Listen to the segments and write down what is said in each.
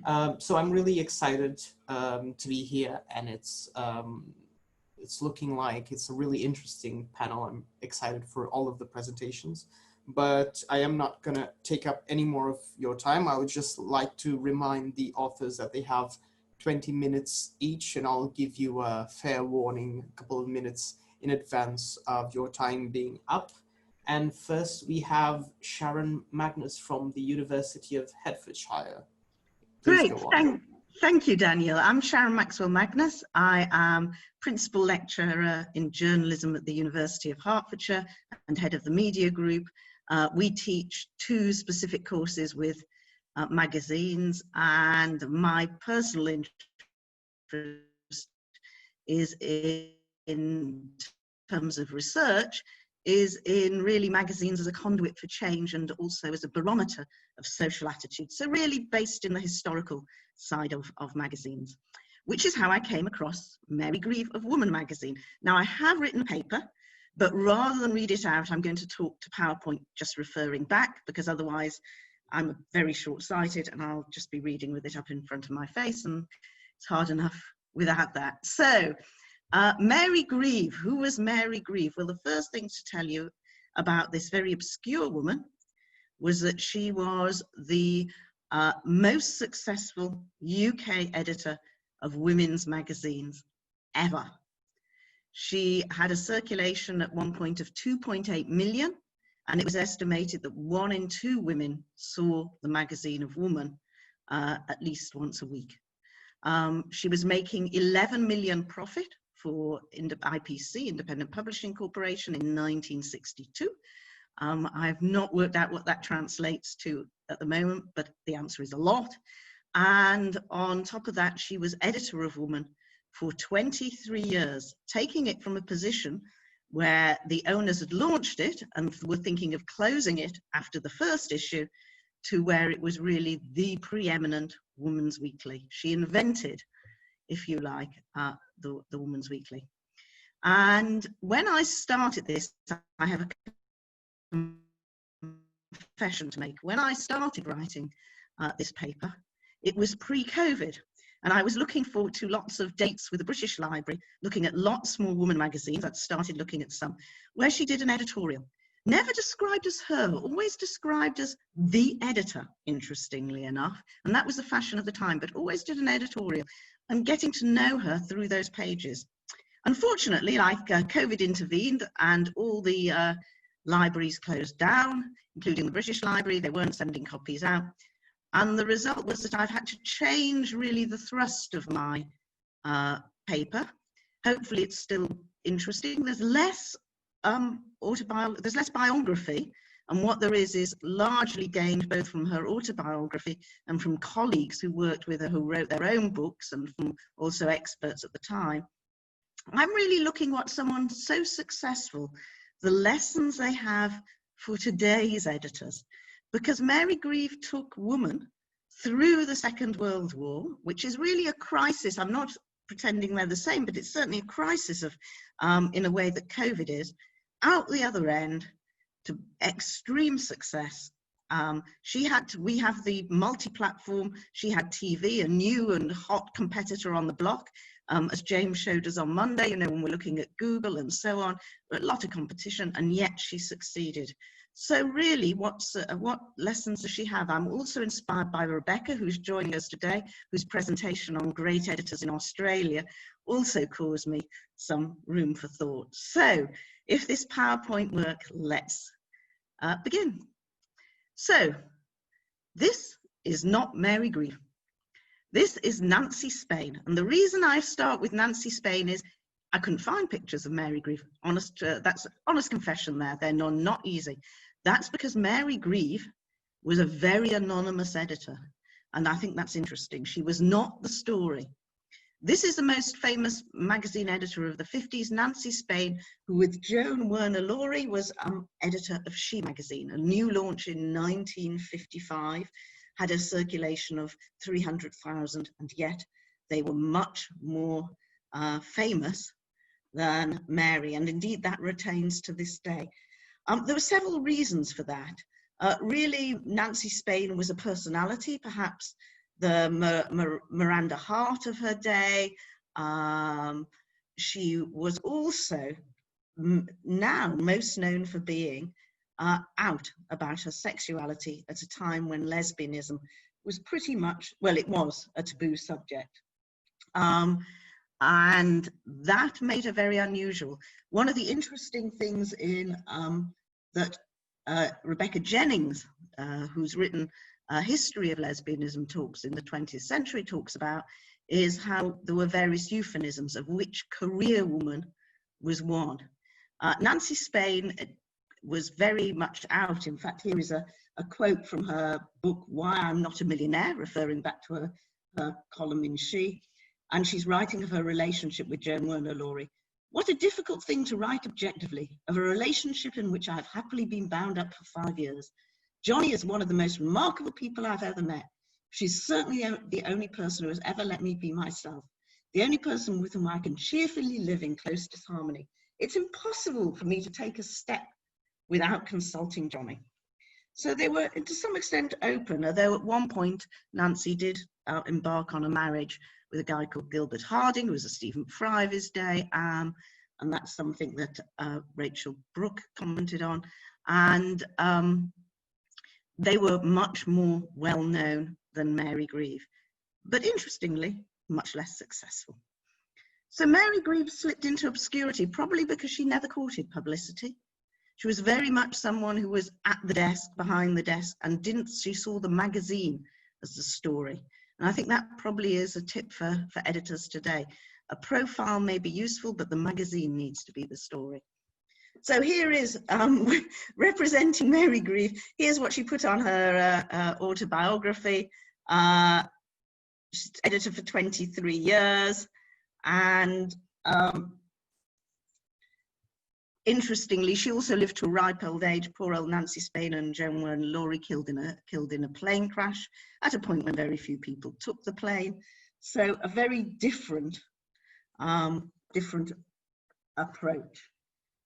So I'm really excited to be here, and it's looking like it's a really interesting panel. I'm excited for all of the presentations, but I am not gonna take up any more of your time. I would just like to remind the authors that they have 20 minutes each, and I'll give you a fair warning a couple of minutes in advance of your time being up. And first we have Sharon Magnus from the University of Hertfordshire. Please Great, go on. thank you, Daniel. I'm Sharon Maxwell Magnus. I am Principal Lecturer in Journalism at the University of Hertfordshire and Head of the Media Group. We teach two specific courses with magazines, and my personal interest is in terms of research is in really magazines as a conduit for change and also as a barometer of social attitudes. So really based in the historical side of magazines, which is how I came across Mary Grieve of Woman magazine. Now I have written a paper, but rather than read it out, I'm going to talk to PowerPoint just referring back, because otherwise I'm very short-sighted and I'll just be reading with it up in front of my face, and it's hard enough without that. So Mary Grieve, who was Mary Grieve? Well, the first thing to tell you about this very obscure woman was that she was the most successful UK editor of women's magazines ever. She had a circulation at one point of 2.8 million, and it was estimated that 1 in 2 women saw the magazine of Woman at least once a week. She was making 11 million profit for IPC, Independent Publishing Corporation, in 1962. I've not worked out what that translates to at the moment, but the answer is a lot. And on top of that, she was editor of Woman for 23 years, taking it from a position where the owners had launched it and were thinking of closing it after the first issue, to where it was really the preeminent woman's weekly. She invented, if you like, the Woman's Weekly. And when I started this, I have a confession to make. When I started writing this paper, it was pre-COVID, and I was looking forward to lots of dates with the British Library, looking at lots more woman magazines. I'd started looking at some, where she did an editorial. Never described as her, always described as the editor, interestingly enough. And that was the fashion of the time, but always did an editorial, and getting to know her through those pages. Unfortunately, like COVID intervened and all the libraries closed down, including the British Library. They weren't sending copies out. And the result was that I've had to change really the thrust of my paper. Hopefully it's still interesting. There's less there's less biography, and what there is largely gained both from her autobiography and from colleagues who worked with her, who wrote their own books, and from also experts at the time. I'm really looking at someone so successful, the lessons they have for today's editors, because Mary Grieve took Woman through the Second World War, which is really a crisis. I'm not pretending they're the same, but it's certainly a crisis of, in a way that COVID is, out the other end to extreme success. We have the multi-platform, she had TV, a new and hot competitor on the block, as James showed us on Monday, you know, when we're looking at Google and so on, a lot of competition, and yet she succeeded. So really, what lessons does she have? I'm also inspired by Rebecca, who's joining us today, whose presentation on great editors in Australia also caused me some room for thought. So if this PowerPoint works, let's begin. So this is not Mary Grieve. This is Nancy Spain. And the reason I start with Nancy Spain is I couldn't find pictures of Mary Grieve. That's honest confession there. They're not easy. That's because Mary Grieve was a very anonymous editor. And I think that's interesting. She was not the story. This is the most famous magazine editor of the 50s, Nancy Spain, who with Joan Werner-Laurie was editor of She magazine, a new launch in 1955, had a circulation of 300,000, and yet they were much more famous than Mary, and indeed that retains to this day. There were several reasons for that. Really, Nancy Spain was a personality, perhaps the Miranda Hart of her day. She was also now most known for being out about her sexuality at a time when lesbianism was pretty much, well, it was a taboo subject. And that made her very unusual. One of the interesting things in that Rebecca Jennings, who's written a history of lesbianism talks in the 20th century, talks about, is how there were various euphemisms, of which career woman was one. Nancy Spain was very much out. In fact, here is a quote from her book, Why I'm Not a Millionaire, referring back to her column in She. And she's writing of her relationship with Joan Werner-Laurie. What a difficult thing to write objectively, of a relationship in which I've happily been bound up for 5 years. Johnny is one of the most remarkable people I've ever met. She's certainly the only person who has ever let me be myself, the only person with whom I can cheerfully live in close disharmony. It's impossible for me to take a step without consulting Johnny. So they were, to some extent, open, although at one point Nancy did embark on a marriage with a guy called Gilbert Harding, who was a Stephen Fry of his day, and that's something that Rachel Brooke commented on. And they were much more well-known than Mary Grieve, but interestingly, much less successful. So Mary Grieve slipped into obscurity, probably because she never courted publicity. She was very much someone who was at the desk, behind the desk, and she saw the magazine as the story. And I think that probably is a tip for editors today. A profile may be useful, but the magazine needs to be the story. So here is, representing Mary Grieve, here's what she put on her autobiography. She's editor for 23 years. And interestingly, she also lived to a ripe old age. Poor old Nancy Spain and Joan Werner-Laurie killed in a plane crash at a point when very few people took the plane. So a very different approach.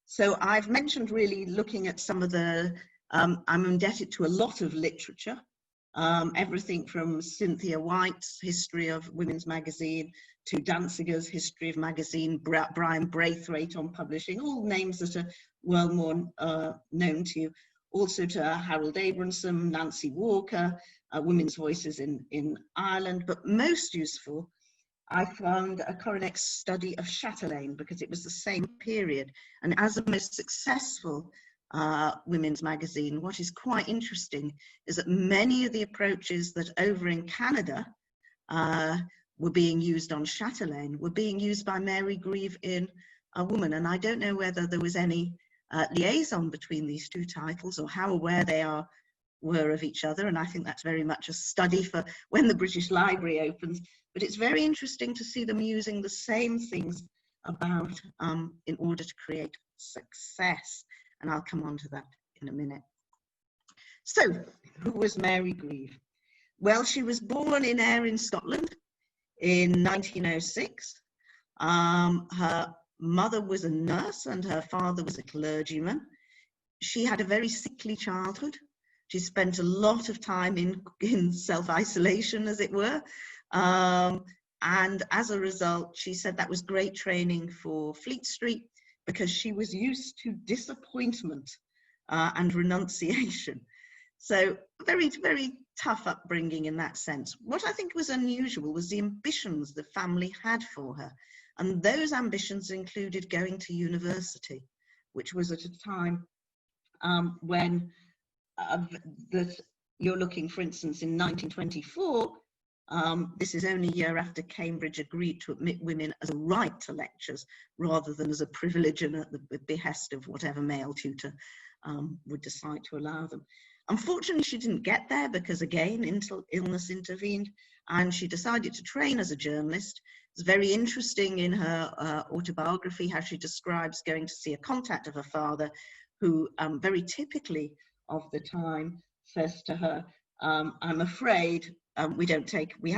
So I've mentioned really looking at some of the, I'm indebted to a lot of literature, everything from Cynthia White's History of Women's Magazine to Danziger's History of Magazine, Brian Braithwaite on publishing, all names that are well more known to you. Also to Harold Abramson, Nancy Walker, Women's Voices in Ireland, but most useful, I found a Coronex study of Chatelaine because it was the same period. And as the most successful women's magazine, what is quite interesting is that many of the approaches that over in Canada were being used on Chatelaine were being used by Mary Grieve in A Woman. And I don't know whether there was any liaison between these two titles or how aware they were of each other. And I think that's very much a study for when the British Library opens. But it's very interesting to see them using the same things about in order to create success. And I'll come on to that in a minute. So, who was Mary Grieve? Well, she was born in Ayr in Scotland in 1906. Her mother was a nurse and her father was a clergyman. She had a very sickly childhood. She spent a lot of time in self-isolation, as it were. And as a result, she said that was great training for Fleet Street because she was used to disappointment and renunciation. So very, very tough upbringing in that sense. What I think was unusual was the ambitions the family had for her. And those ambitions included going to university, which was at a time when that you're looking, for instance, in 1924, this is only a year after Cambridge agreed to admit women as a right to lectures rather than as a privilege and at the behest of whatever male tutor would decide to allow them. Unfortunately, she didn't get there because, again, illness intervened, and she decided to train as a journalist. It's very interesting in her autobiography how she describes going to see a contact of her father who very typically of the time says to her, I'm afraid we had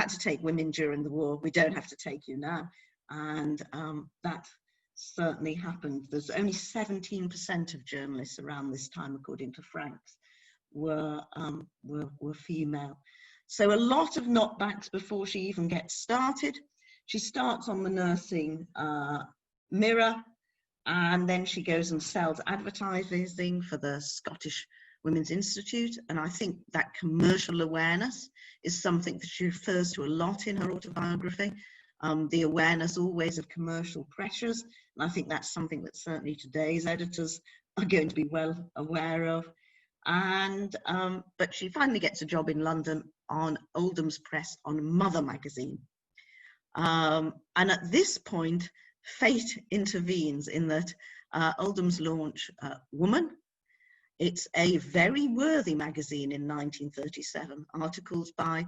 to take women during the war, we don't have to take you now. And that certainly happened. There's only 17% of journalists around this time, according to Franks, were female. So a lot of knockbacks before she even gets started. She starts on the nursing Mirror, and then she goes and sells advertising for the Scottish Women's Institute. And I think that commercial awareness is something that she refers to a lot in her autobiography. The awareness always of commercial pressures. And I think that's something that certainly today's editors are going to be well aware of. And but she finally gets a job in London on Oldham's Press on Mother magazine. And at this point, fate intervenes in that Oldham's launch Woman. It's a very worthy magazine in 1937, articles by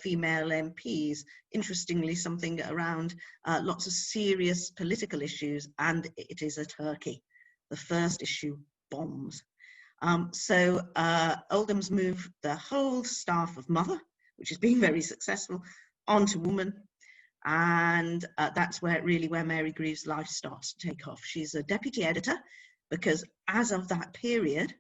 female MPs, interestingly something around lots of serious political issues, and it is a Turkey. The first issue bombs. So Oldham's moved the whole staff of Mother, which is being very successful, onto Woman. And that's where Mary Greaves' life starts to take off. She's a deputy editor because as of that period,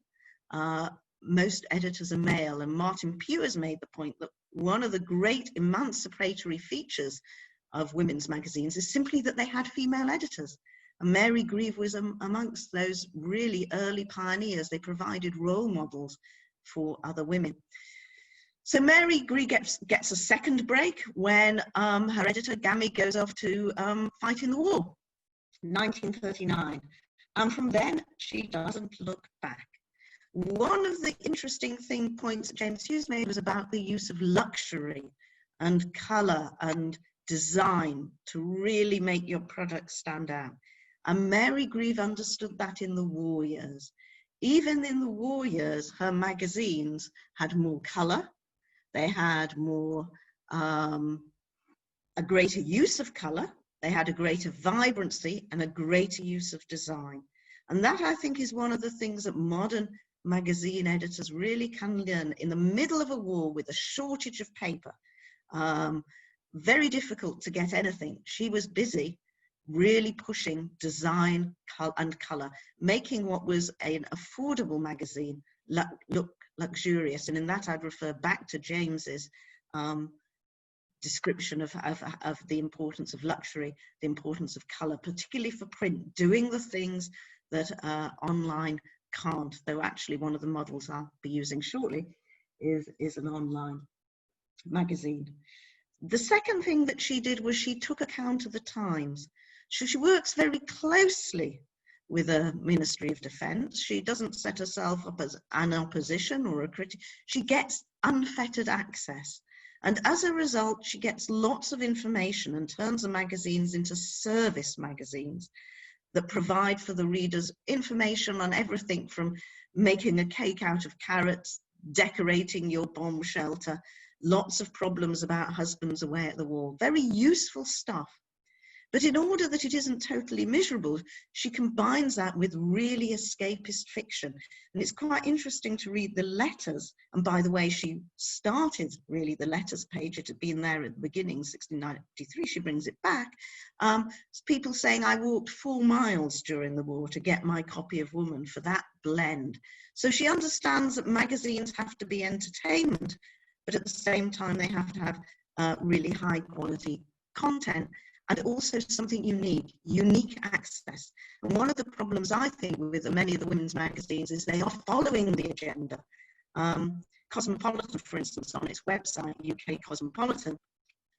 most editors are male, and Martin Pugh has made the point that one of the great emancipatory features of women's magazines is simply that they had female editors. And Mary Greaves was amongst those really early pioneers. They provided role models for other women. So Mary Greaves gets a second break when her editor, Gammy, goes off to fight in the war, 1939. And from then, she doesn't look back. One of the interesting points that James Hughes made was about the use of luxury and colour and design to really make your product stand out. And Mary Greaves understood that in the war years. Even in the war years, her magazines had more colour. They had more, a greater use of colour. They had a greater vibrancy and a greater use of design. And that, I think, is one of the things that modern magazine editors really can learn in the middle of a war with a shortage of paper. Very difficult to get anything. She was busy really pushing design and colour, making what was an affordable magazine look luxurious. And in that, I'd refer back to James's description of the importance of luxury, the importance of colour, particularly for print, doing the things that online can't, though actually one of the models I'll be using shortly is an online magazine. The second thing that she did was she took account of the times. So she works very closely with the Ministry of Defence. She doesn't set herself up as an opposition or a critic. She gets unfettered access. And as a result, she gets lots of information and turns the magazines into service magazines that provide for the readers information on everything from making a cake out of carrots, decorating your bomb shelter, lots of problems about husbands away at the war. Very useful stuff. But in order that it isn't totally miserable, she combines that with really escapist fiction. And it's quite interesting to read the letters. And by the way, she started really the letters page. It had been there at the beginning, 1693. She brings it back. People saying, I walked 4 miles during the war to get my copy of Woman for that blend. So she understands that magazines have to be entertainment, but at the same time, they have to have really high quality content. And also something unique access. And one of the problems I think with many of the women's magazines is they are following the agenda. Cosmopolitan, for instance, on its website, UK Cosmopolitan,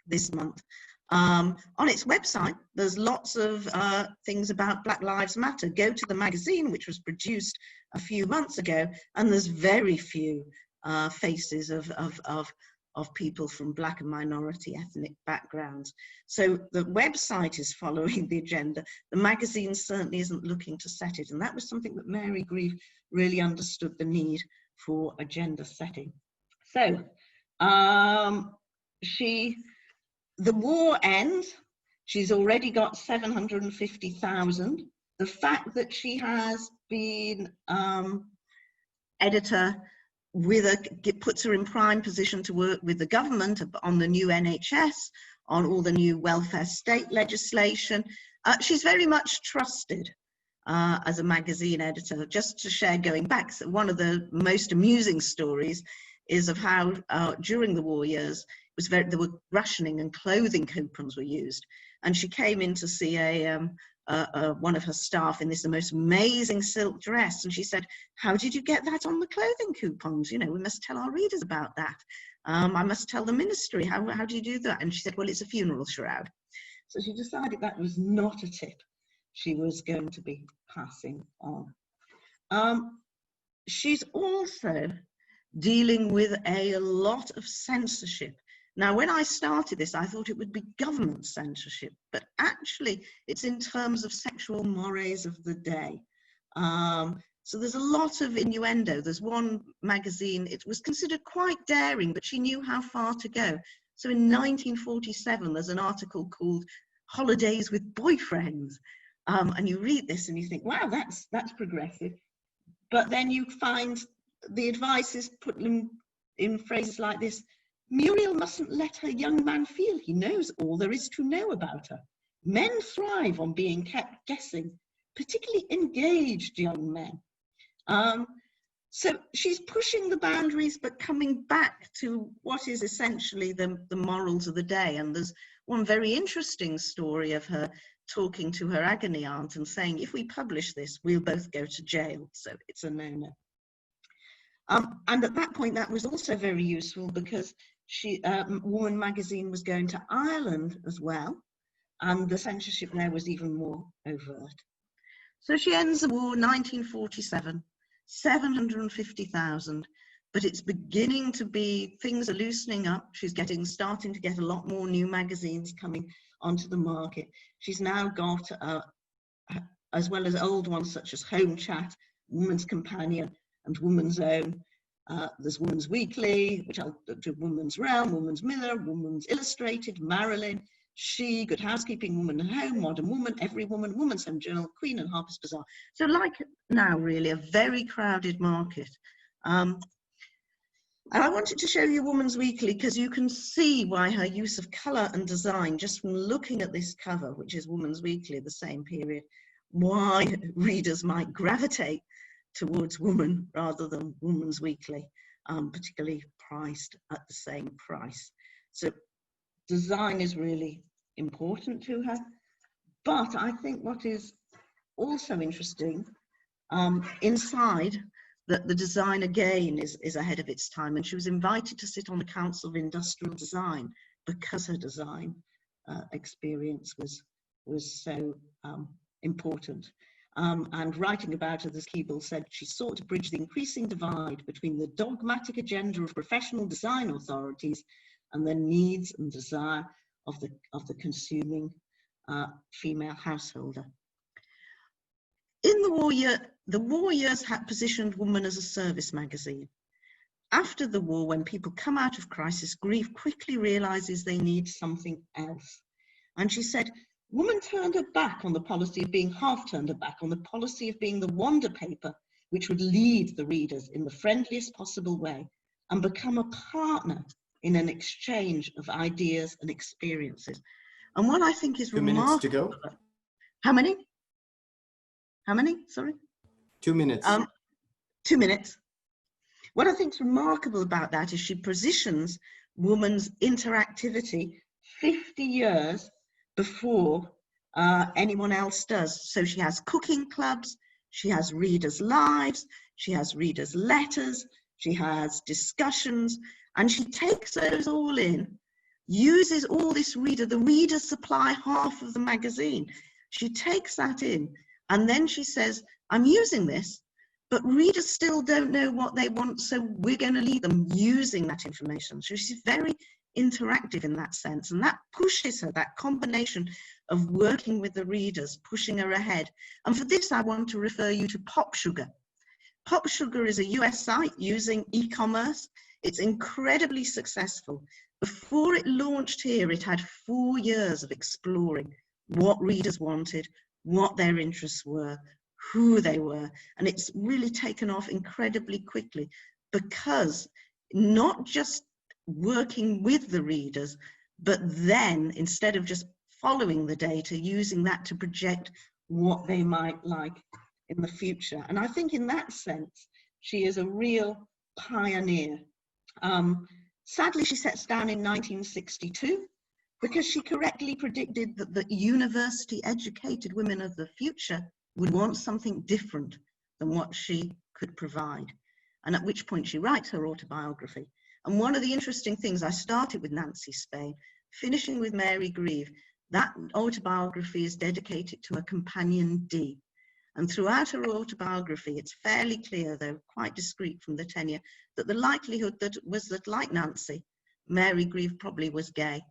this month, on its website, there's lots of things about Black Lives Matter. Go to the magazine, which was produced a few months ago, and there's very few faces of people from Black and minority ethnic backgrounds. So the website is following the agenda. The magazine certainly isn't looking to set it. And that was something that Mary Greaves really understood, the need for agenda setting. So the war ends. She's already got 750,000. The fact that she has been editor puts her in prime position to work with the government on the new NHS, on all the new welfare state legislation. She's very much trusted as a magazine editor. Just to share, going back, so one of the most amusing stories is of how during the war years, there were rationing and clothing coupons were used. And she came in to see one of her staff in this most amazing silk dress. And she said, how did you get that on the clothing coupons? You know, we must tell our readers about that. I must tell the ministry. How do you do that? And she said, well, it's a funeral shroud. So she decided that was not a tip she was going to be passing on. She's also dealing with a lot of censorship. Now, when I started this, I thought it would be government censorship, but actually it's in terms of sexual mores of the day. So there's a lot of innuendo. There's one magazine, it was considered quite daring, but she knew how far to go. So in 1947, there's an article called Holidays with Boyfriends. And you read this and you think, wow, that's progressive. But then you find the advice is put in phrases like this: Muriel mustn't let her young man feel he knows all there is to know about her. Men thrive on being kept guessing, particularly engaged young men. So she's pushing the boundaries, but coming back to what is essentially the morals of the day. And there's one very interesting story of her talking to her agony aunt and saying, if we publish this, we'll both go to jail. So it's a no-no. And at that point, that was also very useful because Woman magazine was going to Ireland as well, and the censorship there was even more overt. So she ends the war, 1947, 750,000, but it's beginning to be, things are loosening up. She's starting to get a lot more new magazines coming onto the market. She's now got, as well as old ones such as Home Chat, Woman's Companion, and Woman's Own. There's Woman's Weekly, which I'll do, Woman's Realm, Woman's Mirror, Woman's Illustrated, Marilyn, She, Good Housekeeping, Woman and Home, Modern Woman, Every Woman, Woman's Home Journal, Queen, and Harper's Bazaar. So like now, really, a very crowded market. And I wanted to show you Woman's Weekly because you can see why her use of colour and design, just from looking at this cover, which is Woman's Weekly, the same period, why readers might gravitate towards Woman rather than Woman's Weekly, particularly priced at the same price. So design is really important to her. But I think what is also interesting, inside, that the design again is ahead of its time, and she was invited to sit on the Council of Industrial Design because her design experience was so important. And writing about her, as Keeble said, she sought to bridge the increasing divide between the dogmatic agenda of professional design authorities and the needs and desire of the consuming female householder. In the war years had positioned Woman as a service magazine. After the war, when people come out of crisis, grief quickly realizes they need something else. And she said, Woman turned her back on the policy of being turned her back on the policy of being the wonder paper, which would lead the readers in the friendliest possible way and become a partner in an exchange of ideas and experiences. And what I think is remarkable. 2 minutes to go. How many? How many? Sorry? 2 minutes. 2 minutes. What I think is remarkable about that is she positions Woman's interactivity 50 years before anyone else does. So she has cooking clubs, she has readers' lives, she has readers' letters, she has discussions, and she takes those all in, uses all this the readers supply half of the magazine. She takes that in, and then she says, I'm using this, but readers still don't know what they want, so we're going to lead them using that information. So she's very interactive in that sense, and that pushes her, that combination of working with the readers, pushing her ahead. And for this, I want to refer you to Pop Sugar. Pop Sugar is a US site using e-commerce. It's incredibly successful. Before it launched here, it had 4 years of exploring what readers wanted, what their interests were, who they were, and it's really taken off incredibly quickly because not just working with the readers, but then instead of just following the data, using that to project what they might like in the future. And I think in that sense, she is a real pioneer Sadly, she sets down in 1962 because she correctly predicted that the university-educated women of the future would want something different than what she could provide. And at which point she writes her autobiography. And one of the interesting things, I started with Nancy Spain, finishing with Mary Grieve. That autobiography is dedicated to a companion D. And throughout her autobiography, it's fairly clear, though quite discreet from the tenure, that the likelihood was that, like Nancy, Mary Grieve probably was gay,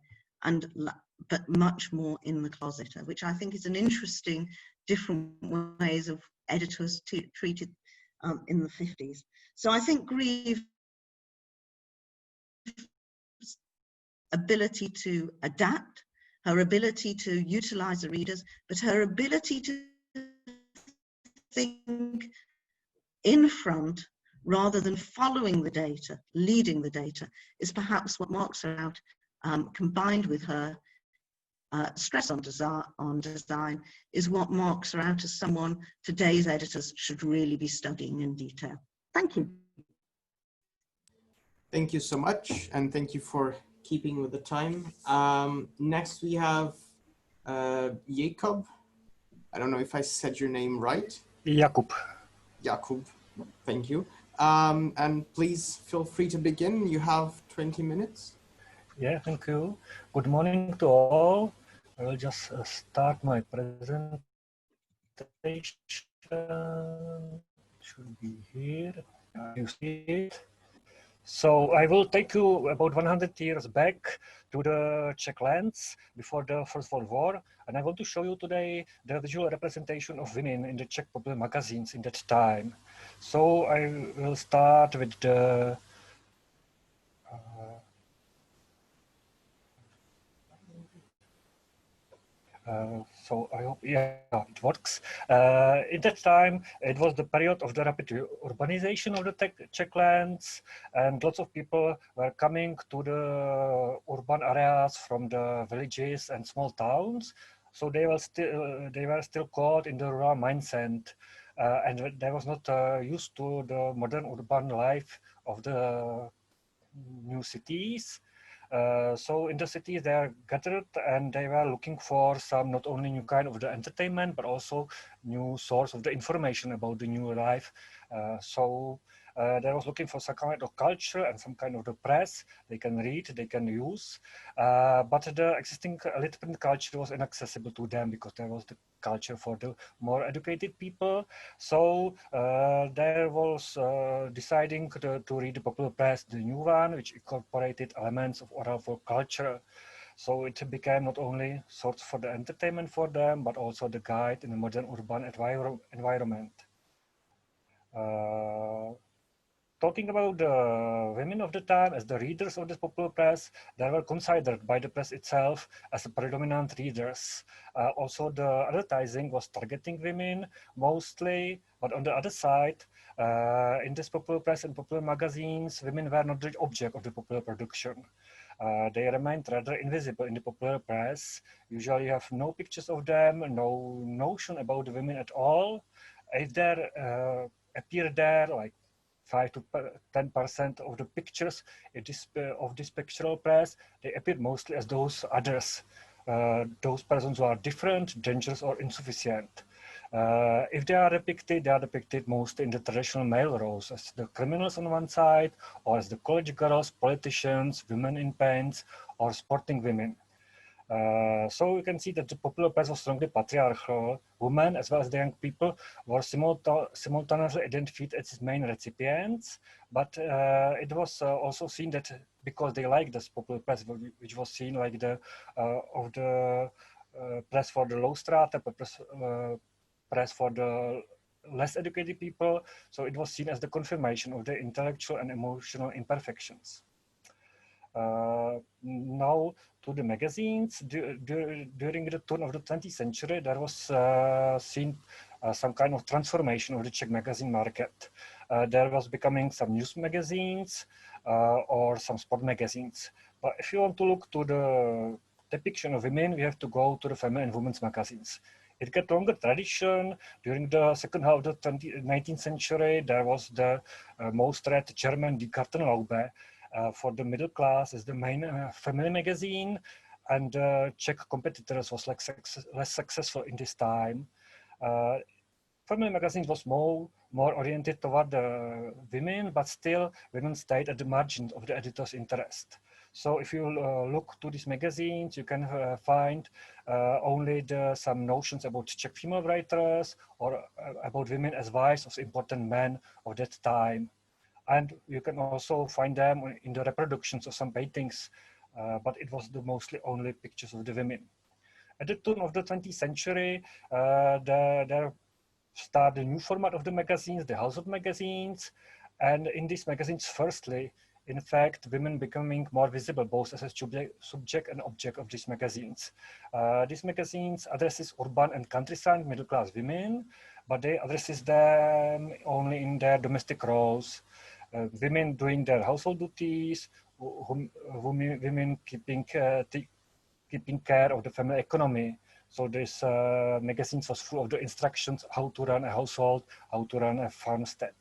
but much more in the closet, which I think is an interesting, different ways of editors treated in the 50s. So I think Grieve's ability to adapt, her ability to utilize the readers, but her ability to think in front rather than following the data, leading the data, is perhaps what marks her out, combined with her stress on design, is what marks her out as someone today's editors should really be studying in detail. Thank you. Thank you so much, and thank you for keeping with the time. Next we have Jacob. I don't know if I said your name right. Jakub. Jakub, thank you. And please feel free to begin. You have 20 minutes. Yeah, thank you. Good morning to all. I will just start my presentation. Should be here. You see it. So I will take you about 100 years back to the Czech lands before the First World War. And I want to show you today the visual representation of women in the Czech popular magazines in that time. So I will start with the so I hope, yeah, it works. In that time, it was the period of the rapid urbanization of the Czech lands, and lots of people were coming to the urban areas from the villages and small towns. So they were still caught in the rural mindset, and they was not used to the modern urban life of the new cities. So in the cities they are gathered and they were looking for some not only new kind of the entertainment but also new source of the information about the new life. They was looking for some kind of culture and some kind of the press they can read, they can use, but the existing elite print culture was inaccessible to them because there was the culture for the more educated people. So there was deciding to read the popular press, the new one, which incorporated elements of oral folk culture. So it became not only source for the entertainment for them, but also the guide in the modern urban environment. Talking about the women of the time as the readers of this popular press, they were considered by the press itself as predominant readers. Also, the advertising was targeting women mostly, but on the other side, in this popular press and popular magazines, women were not the object of the popular production. They remained rather invisible in the popular press. Usually you have no pictures of them, no notion about the women at all. If there appear there like 5 to 10% of the pictures of this pictorial press, they appear mostly as those others, those persons who are different, dangerous, or insufficient. If they are depicted mostly in the traditional male roles, as the criminals on one side, or as the college girls, politicians, women in pants, or sporting women. So you can see that the popular press was strongly patriarchal. Women, as well as the young people, were simultaneously identified as its main recipients, but it was also seen that because they liked this popular press, which was seen like the press for the low strata, press for the less educated people, so it was seen as the confirmation of the intellectual and emotional imperfections. Now to the magazines. During the turn of the 20th century, there was seen some kind of transformation of the Czech magazine market. There was becoming some news magazines or some sport magazines. But if you want to look to the depiction of women, we have to go to the family and women's magazines. It got longer tradition. During the second half of the 19th century, there was the most read German Die Gartenlaube. For the middle class, is the main family magazine, and Czech competitors was like less successful in this time. Family magazine was more oriented toward the women, but still women stayed at the margin of the editor's interest. So if you look to these magazines, you can find only some notions about Czech female writers or about women as wives of important men of that time. And you can also find them in the reproductions of some paintings, but it was the mostly only pictures of the women. At the turn of the 20th century, there started a new format of the magazines, the household magazines. And in these magazines, firstly, in fact, women becoming more visible both as a subject and object of these magazines. These magazines addresses urban and countryside middle-class women, but they addresses them only in their domestic roles. Women doing their household duties, women keeping care of the family economy. So this magazine was full of the instructions how to run a household, how to run a farmstead.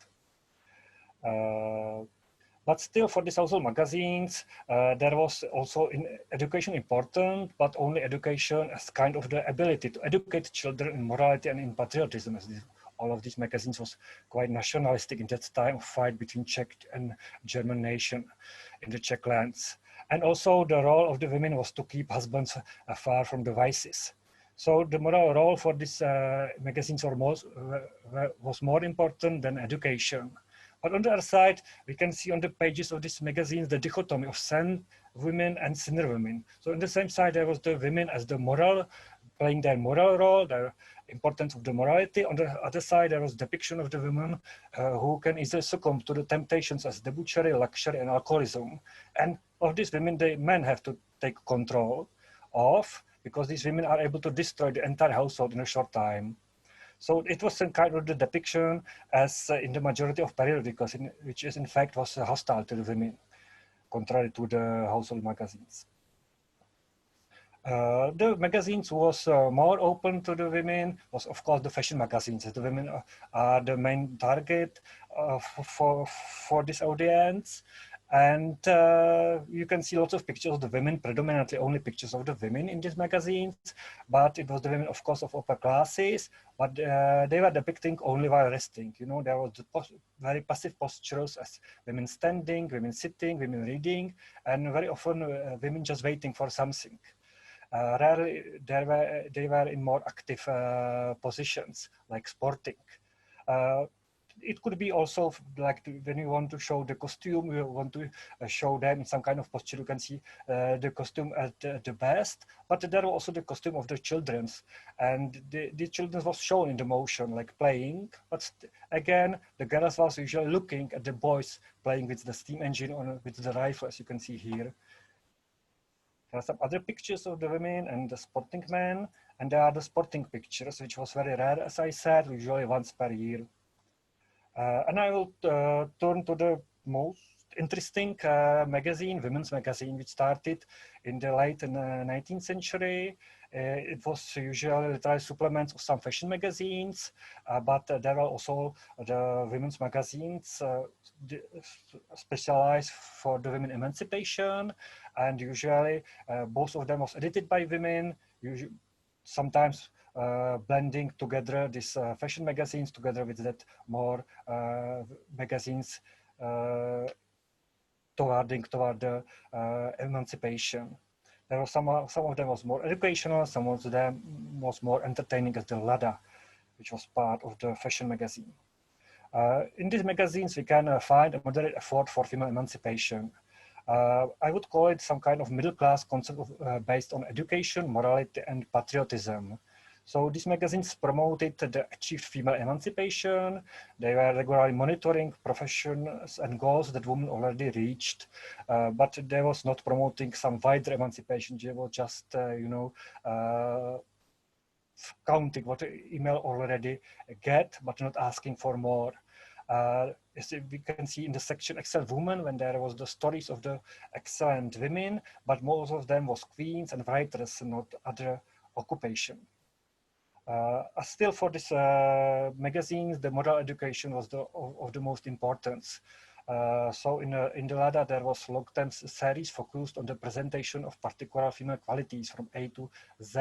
But still, for these household magazines, there was also education important, but only education as kind of the ability to educate children in morality and in patriotism. As all of these magazines was quite nationalistic in that time of fight between Czech and German nation in the Czech lands. And also the role of the women was to keep husbands far from the vices. So the moral role for these magazines was more important than education. But on the other side, we can see on the pages of these magazines the dichotomy of saint women and sinner women. So on the same side, there was the women as the moral, playing their moral role, their importance of the morality. On the other side, there was depiction of the women who can easily succumb to the temptations as debauchery, luxury, and alcoholism. And of these women, the men have to take control of, because these women are able to destroy the entire household in a short time. So it was some kind of the depiction as in the majority of periodicals, which is in fact was hostile to the women, contrary to the household magazines. The magazines was more open to the women, was of course the fashion magazines. The women are the main target for this audience. And you can see lots of pictures of the women, predominantly only pictures of the women in these magazines, but it was the women, of course, of upper classes, but they were depicting only while resting. You know, there was the very passive postures as women standing, women sitting, women reading, and very often women just waiting for something. Rarely they were in more active positions, like sporting. It could be also like when you want to show the costume, you want to show them in some kind of posture, you can see the costume at the best, but there was also the costume of the children's, and the children was shown in the motion, like playing, but again, the girls was usually looking at the boys playing with the steam engine or with the rifle, as you can see here. There are some other pictures of the women and the sporting men, and there are the sporting pictures, which was very rare, as I said, usually once per year. And I will turn to the most interesting magazine, women's magazine, which started in the late 19th century. It was usually literary supplements of some fashion magazines, but there are also the women's magazines specialized for the women emancipation, and usually both of them was edited by women, sometimes blending together these fashion magazines together with that more magazines toward the emancipation. There were some of them was more educational, some of them was more entertaining, as the Lada, which was part of the fashion magazine. In these magazines, we can find a moderate effort for female emancipation. I would call it some kind of middle-class concept based on education, morality, and patriotism. So these magazines promoted the achieved female emancipation. They were regularly monitoring professions and goals that women already reached, but they was not promoting some wider emancipation. They were just, counting what email already get, but not asking for more. As we can see in the section Excellent Women, when there was the stories of the excellent women, but most of them was queens and writers, not other occupation. Still for this magazines, the moral education was of the most importance. So in the latter, there was long-term series focused on the presentation of particular female qualities from A to Z.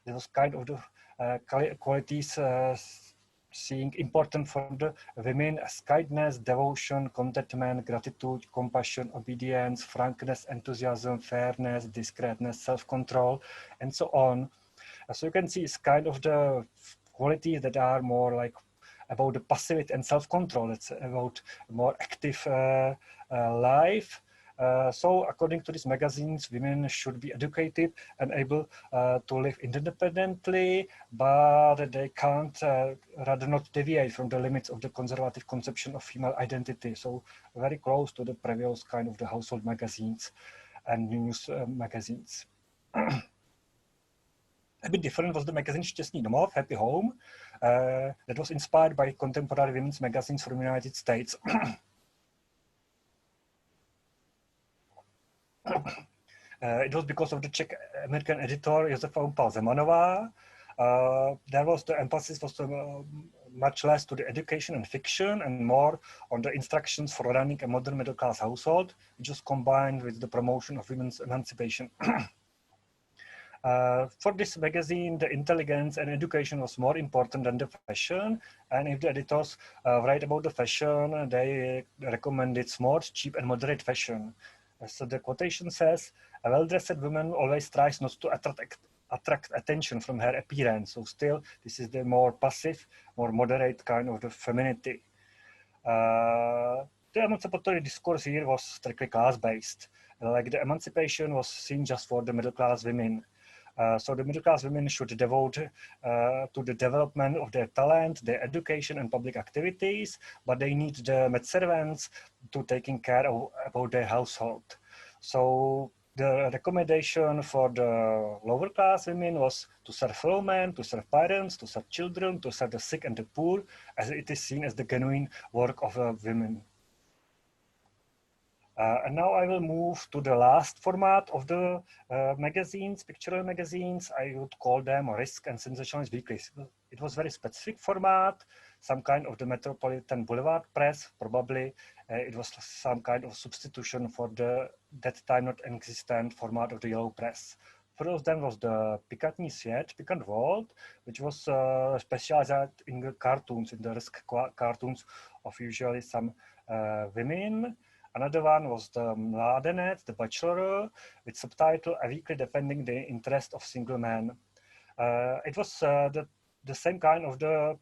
There was kind of the qualities seeing important for the women as kindness, devotion, contentment, gratitude, compassion, obedience, frankness, enthusiasm, fairness, discreetness, self-control, and so on. So you can see it's kind of the qualities that are more like about the passivity and self-control. It's about more active life. So according to these magazines, women should be educated and able to live independently, but they can't rather not deviate from the limits of the conservative conception of female identity. So very close to the previous kind of the household magazines and news magazines. A bit different was the magazine Šťastný domov, Happy Home, that was inspired by contemporary women's magazines from the United States. It was because of the Czech-American editor Josefa Umpal-Zemanová. There was the emphasis was much less to the education and fiction and more on the instructions for running a modern middle-class household, which was combined with the promotion of women's emancipation. For this magazine, the intelligence and education was more important than the fashion. And if the editors write about the fashion, they recommended smart, cheap, and moderate fashion. So the quotation says, "A well-dressed woman always tries not to attract attention from her appearance." So still, this is the more passive, more moderate kind of the femininity. The emancipatory discourse here was strictly class-based. Like the emancipation was seen just for the middle-class women. So the middle-class women should devote to the development of their talent, their education and public activities, but they need the maidservants to taking care of about their household. So the recommendation for the lower class women was to serve fellow men, to serve parents, to serve children, to serve the sick and the poor, as it is seen as the genuine work of women. And now I will move to the last format of the magazines, pictorial magazines. I would call them Risk and Sensationalist Weeklies. It was very specific format, some kind of the Metropolitan Boulevard Press, probably. It was some kind of substitution for the that time not existent format of the Yellow Press. First of them was the Pikantní svět, Pikant World, which was specialized in the cartoons, in the risk cartoons of usually some women. Another one was the Mladenec, The Bachelor, with subtitle A Weekly Defending the Interest of Single Men. It was the same kind of the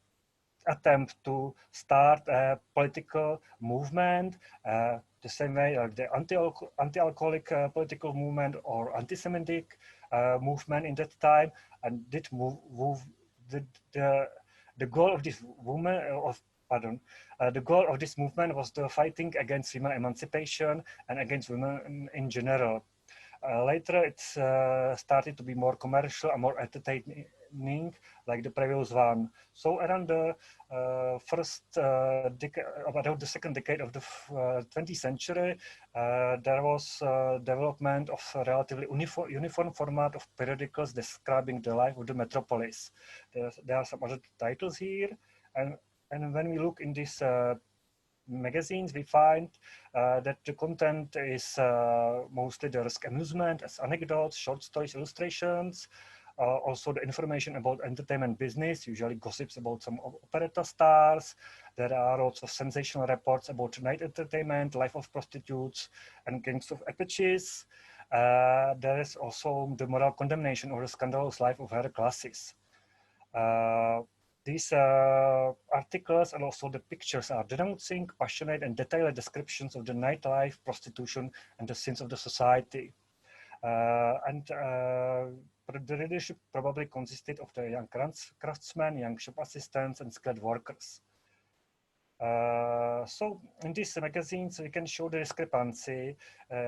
attempt to start a political movement, the same way like the anti-alcoholic political movement or anti-Semitic movement in that time, and did move the goal of this woman the goal of this movement was the fighting against female emancipation and against women in general. Later, it started to be more commercial and more entertaining, like the previous one. So around the about the second decade of the 20th century, there was development of a relatively uniform format of periodicals describing the life of the metropolis. There are some other titles here, and when we look in these magazines, we find that the content is mostly the risk amusement as anecdotes, short stories, illustrations, also the information about entertainment business, usually gossips about some operetta stars. There are lots of sensational reports about night entertainment, life of prostitutes, and gangs of apaches. There is also the moral condemnation or the scandalous life of higher classes. These articles and also the pictures are denouncing, passionate and detailed descriptions of the nightlife, prostitution, and the sins of the society. The readership probably consisted of the young craftsmen, young shop assistants, and skilled workers. So in these magazines, we can show the discrepancy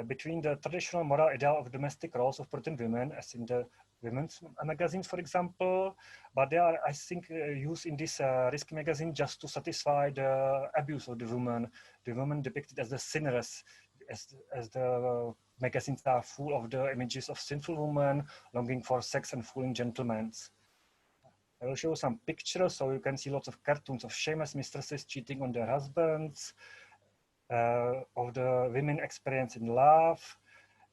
between the traditional moral ideal of domestic roles of certain women, as in the women's magazines, for example, but they are, I think, used in this risk magazine just to satisfy the abuse of the woman depicted as the sinners, as the magazines are full of the images of sinful women longing for sex and fooling gentlemen. I will show some pictures so you can see lots of cartoons of shameless mistresses cheating on their husbands. of the women experience in love,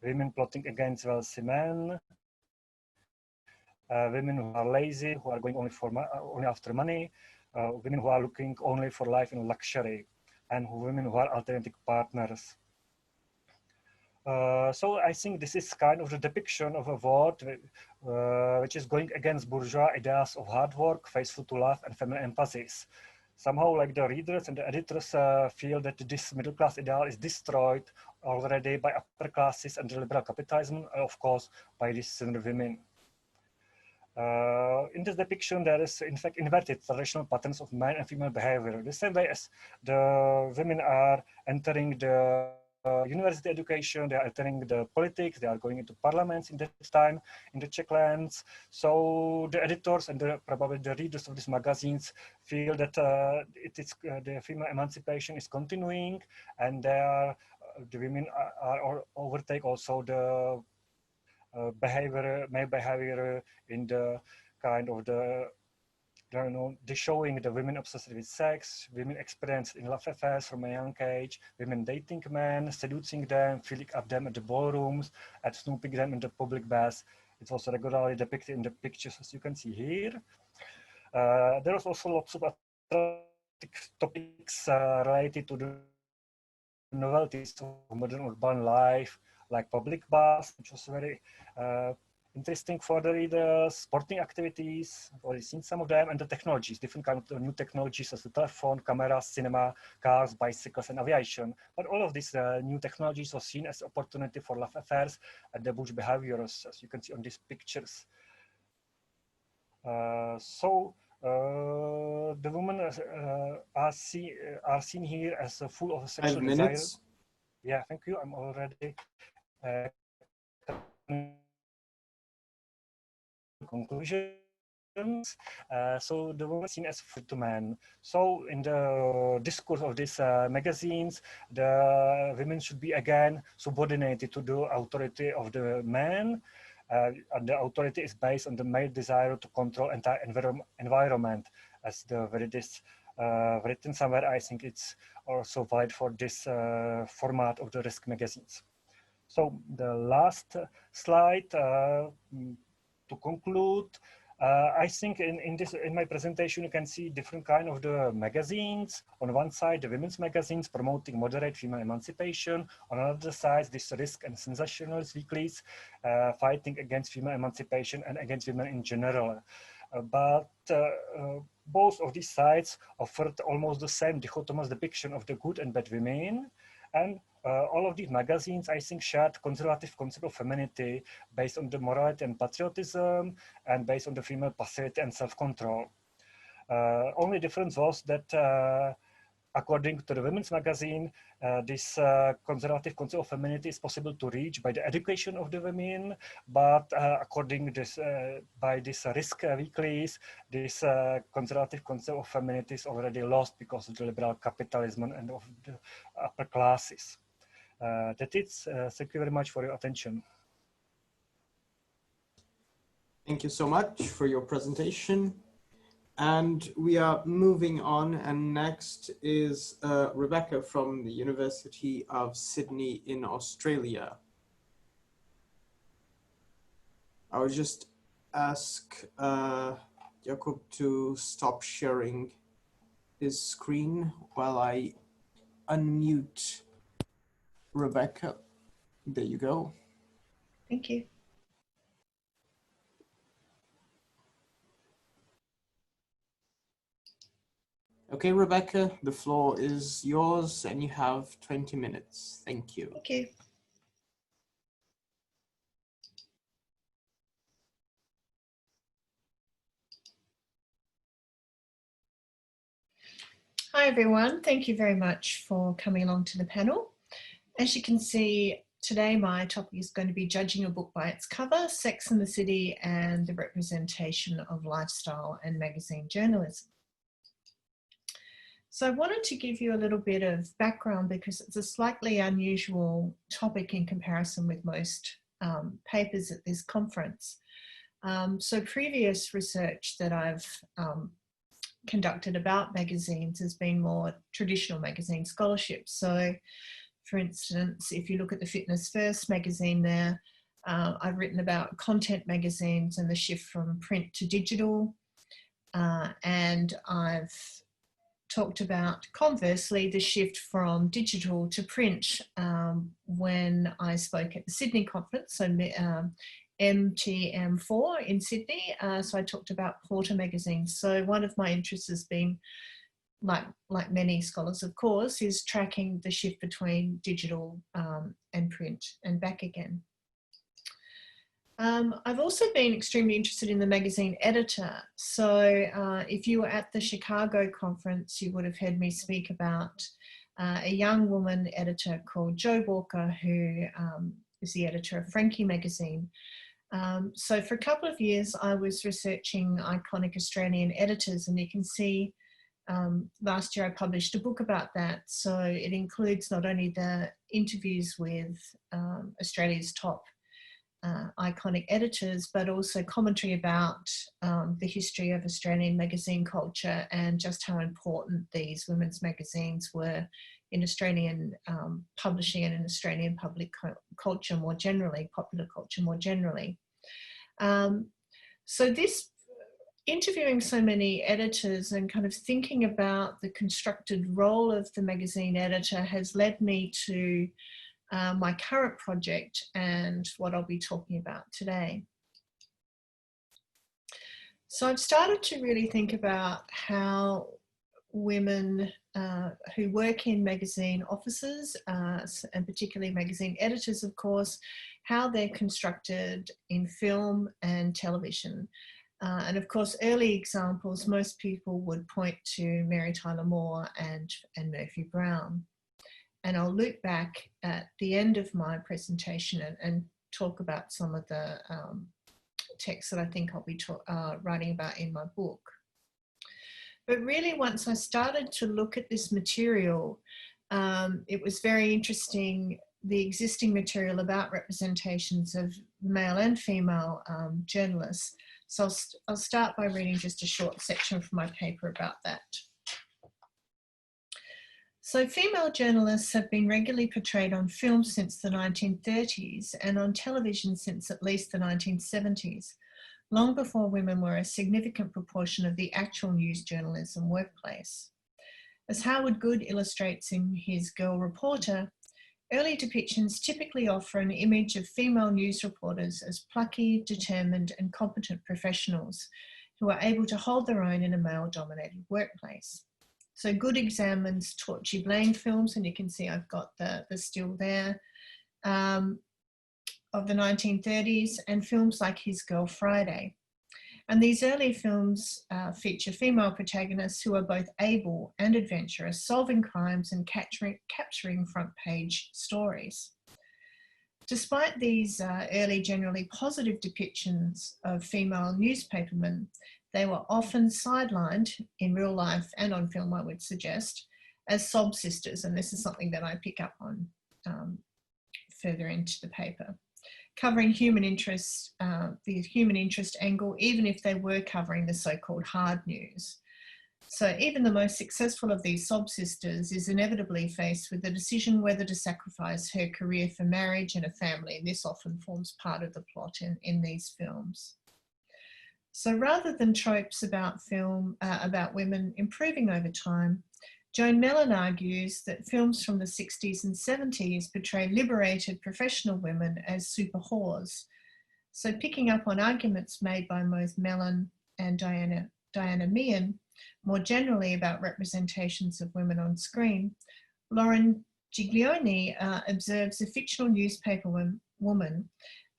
women plotting against wealthy men, women who are lazy, who are going only after money, women who are looking only for life in luxury, and women who are alternative partners. So I think this is kind of the depiction of a world which is going against bourgeois ideas of hard work, faithful to love, and feminine emphasis. Somehow, like the readers and the editors feel that this middle class ideal is destroyed already by upper classes and liberal capitalism, and of course by these women. In this depiction, there is in fact inverted traditional patterns of man and female behavior. The same way as the women are entering the university education, they are entering the politics, they are going into parliaments in that time in the Czech lands. So the editors and probably the readers of these magazines feel that the female emancipation is continuing, and the women are overtake also the male behavior in the kind of the showing the women obsessed with sex, women experienced in love affairs from a young age, women dating men, seducing them, filling up them at the ballrooms, and snooping them in the public baths. It's also regularly depicted in the pictures, as you can see here. There is also lots of topics related to the novelties of modern urban life, like public baths, which was very interesting for the readers, sporting activities, I've already seen some of them, and the technologies, different kinds of new technologies as the telephone, cameras, cinema, cars, bicycles, and aviation. But all of these new technologies were seen as opportunity for love affairs and the bourgeois behaviors, as you can see on these pictures. The women are seen here as full of sexual 5 minutes. desire. Yeah, thank you. I'm already conclusions. So the woman seen as free to man. So in the discourse of these magazines, the women should be again subordinated to the authority of the man. And the authority is based on the male desire to control entire environment, as the is written somewhere. I think it's also valid for this format of the Risk magazines. So the last slide to conclude. I think in my presentation, you can see different kind of the magazines. On one side, the women's magazines promoting moderate female emancipation. On another side, this Risk and sensationalist weeklies fighting against female emancipation and against women in general. But both of these sides offered almost the same dichotomous depiction of the good and bad women. And all of these magazines, I think, shared conservative concept of femininity based on the morality and patriotism and based on the female passivity and self-control. Only difference was that according to the women's magazine, this conservative concept of femininity is possible to reach by the education of the women, but according this by this Risk weeklies, this conservative concept of femininity is already lost because of the liberal capitalism and of the upper classes. That is. Thank you very much for your attention. Thank you so much for your presentation. And we are moving on, and next is Rebecca from the University of Sydney in Australia. I will just ask Jakob to stop sharing his screen while I unmute Rebecca. There you go. Thank you. Okay, Rebecca, the floor is yours and you have 20 minutes. Thank you. Thank you. Hi, everyone. Thank you very much for coming along to the panel. As you can see, today my topic is going to be judging a book by its cover, Sex and the City and the Representation of Lifestyle and Magazine Journalism. So I wanted to give you a little bit of background because it's a slightly unusual topic in comparison with most papers at this conference. So previous research that I've conducted about magazines has been more traditional magazine scholarship. So, for instance, if you look at the Fitness First magazine there, I've written about content magazines and the shift from print to digital. And I've talked about, conversely, the shift from digital to print when I spoke at the Sydney conference, so MTM4 in Sydney. So I talked about Porter magazines. So one of my interests has been, like many scholars, of course, is tracking the shift between digital and print and back again. I've also been extremely interested in the magazine editor. So if you were at the Chicago conference, you would have heard me speak about a young woman editor called Jo Walker, who is the editor of Frankie magazine. So for a couple of years, I was researching iconic Australian editors, and you can see last year I published a book about that. So it includes not only the interviews with Australia's top iconic editors, but also commentary about the history of Australian magazine culture and just how important these women's magazines were in Australian publishing and in Australian public culture more generally, popular culture more generally. So this, interviewing so many editors and kind of thinking about the constructed role of the magazine editor has led me to my current project and what I'll be talking about today. So I've started to really think about how women who work in magazine offices, and particularly magazine editors, of course, how they're constructed in film and television. And of course, early examples, most people would point to Mary Tyler Moore and Murphy Brown. And I'll look back at the end of my presentation and talk about some of the texts that I think I'll be writing about in my book. But really, once I started to look at this material, it was very interesting, the existing material about representations of male and female journalists. So I'll start by reading just a short section from my paper about that. So female journalists have been regularly portrayed on film since the 1930s and on television since at least the 1970s, long before women were a significant proportion of the actual news journalism workplace. As Howard Good illustrates in his Girl Reporter, early depictions typically offer an image of female news reporters as plucky, determined, and competent professionals who are able to hold their own in a male-dominated workplace. So Good examines Torchy Blane films, and you can see I've got the still there, of the 1930s, and films like his Girl Friday. And these early films feature female protagonists who are both able and adventurous, solving crimes and capturing front page stories. Despite these early generally positive depictions of female newspapermen, they were often sidelined in real life and on film, I would suggest, as sob sisters, and this is something that I pick up on further into the paper, covering human interests, the human interest angle, even if they were covering the so-called hard news. So even the most successful of these sob sisters is inevitably faced with the decision whether to sacrifice her career for marriage and a family, and this often forms part of the plot in these films. So rather than tropes about film, about women improving over time, Joan Mellon argues that films from the 60s and 70s portray liberated professional women as super whores. So picking up on arguments made by both Mellon and Diana Meehan, more generally about representations of women on screen, Lauren Giglioni observes a fictional newspaper woman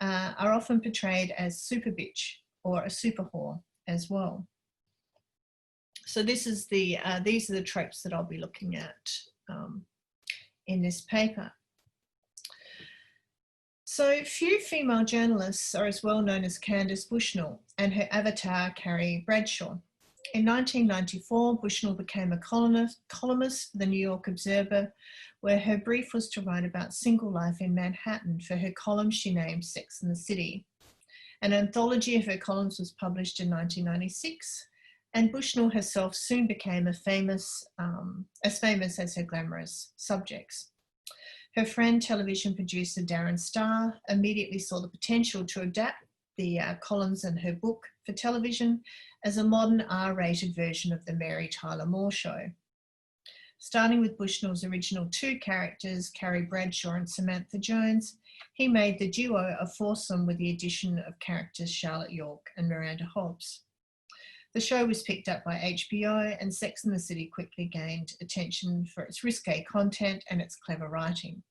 are often portrayed as super bitch or a super whore as well. So this is these are the tropes that I'll be looking at in this paper. So few female journalists are as well known as Candace Bushnell and her avatar Carrie Bradshaw. In 1994, Bushnell became a columnist for the New York Observer, where her brief was to write about single life in Manhattan for her column she named Sex and the City. An anthology of her columns was published in 1996, and Bushnell herself soon became as famous as her glamorous subjects. Her friend, television producer Darren Star, immediately saw the potential to adapt the columns in her book for television as a modern R-rated version of the Mary Tyler Moore Show. Starting with Bushnell's original two characters, Carrie Bradshaw and Samantha Jones, he made the duo a foursome with the addition of characters Charlotte York and Miranda Hobbs. The show was picked up by HBO, and Sex and the City quickly gained attention for its risque content and its clever writing.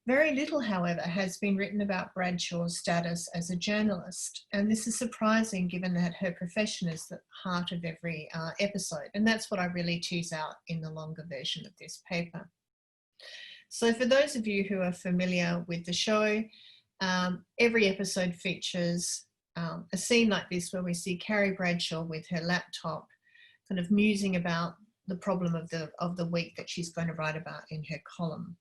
Very little, however, has been written about Bradshaw's status as a journalist, and this is surprising given that her profession is the heart of every episode, and that's what I really tease out in the longer version of this paper. So for those of you who are familiar with the show, every episode features a scene like this where we see Carrie Bradshaw with her laptop kind of musing about the problem of the week that she's going to write about in her column.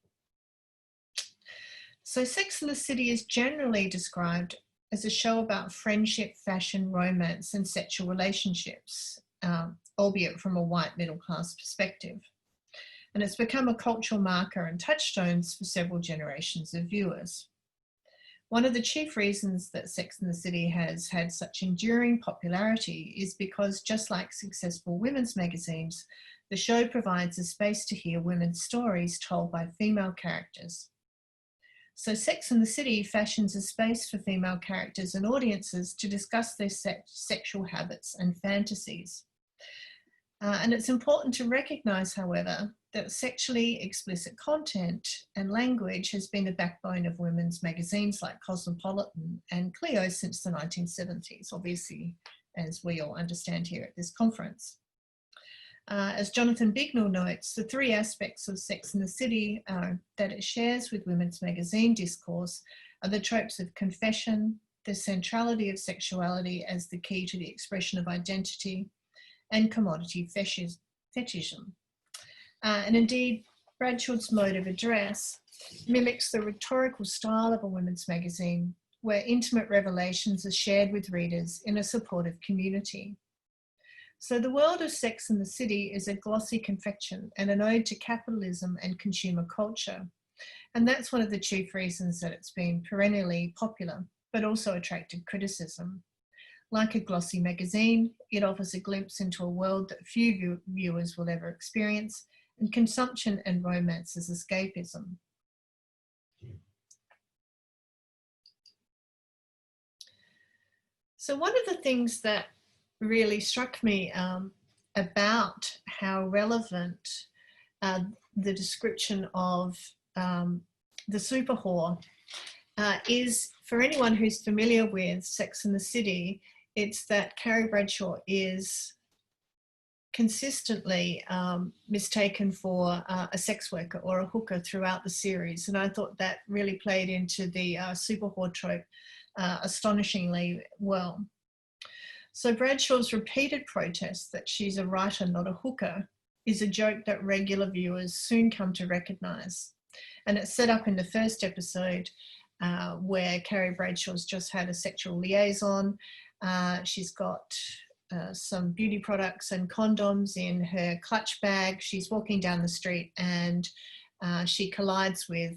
So Sex and the City is generally described as a show about friendship, fashion, romance and sexual relationships, albeit from a white middle class perspective. And it's become a cultural marker and touchstones for several generations of viewers. One of the chief reasons that Sex and the City has had such enduring popularity is because, just like successful women's magazines, the show provides a space to hear women's stories told by female characters. So Sex and the City fashions a space for female characters and audiences to discuss their sexual habits and fantasies. And it's important to recognise, however, that sexually explicit content and language has been the backbone of women's magazines like Cosmopolitan and Clio since the 1970s, obviously, as we all understand here at this conference. As Jonathan Bignell notes, the three aspects of Sex and the City that it shares with women's magazine discourse are the tropes of confession, the centrality of sexuality as the key to the expression of identity, and commodity fetishism. And indeed, Bradshaw's mode of address mimics the rhetorical style of a women's magazine, where intimate revelations are shared with readers in a supportive community. So the world of Sex and the City is a glossy confection and an ode to capitalism and consumer culture. And that's one of the chief reasons that it's been perennially popular, but also attracted criticism. Like a glossy magazine, it offers a glimpse into a world that few viewers will ever experience, and consumption and romance as escapism. So one of the things that really struck me about how relevant the description of the super whore is, for anyone who's familiar with Sex and the City, it's that Carrie Bradshaw is consistently mistaken for a sex worker or a hooker throughout the series. And I thought that really played into the super whore trope astonishingly well. So Bradshaw's repeated protest that she's a writer, not a hooker, is a joke that regular viewers soon come to recognise. And it's set up in the first episode where Carrie Bradshaw's just had a sexual liaison. She's got some beauty products and condoms in her clutch bag. She's walking down the street and she collides with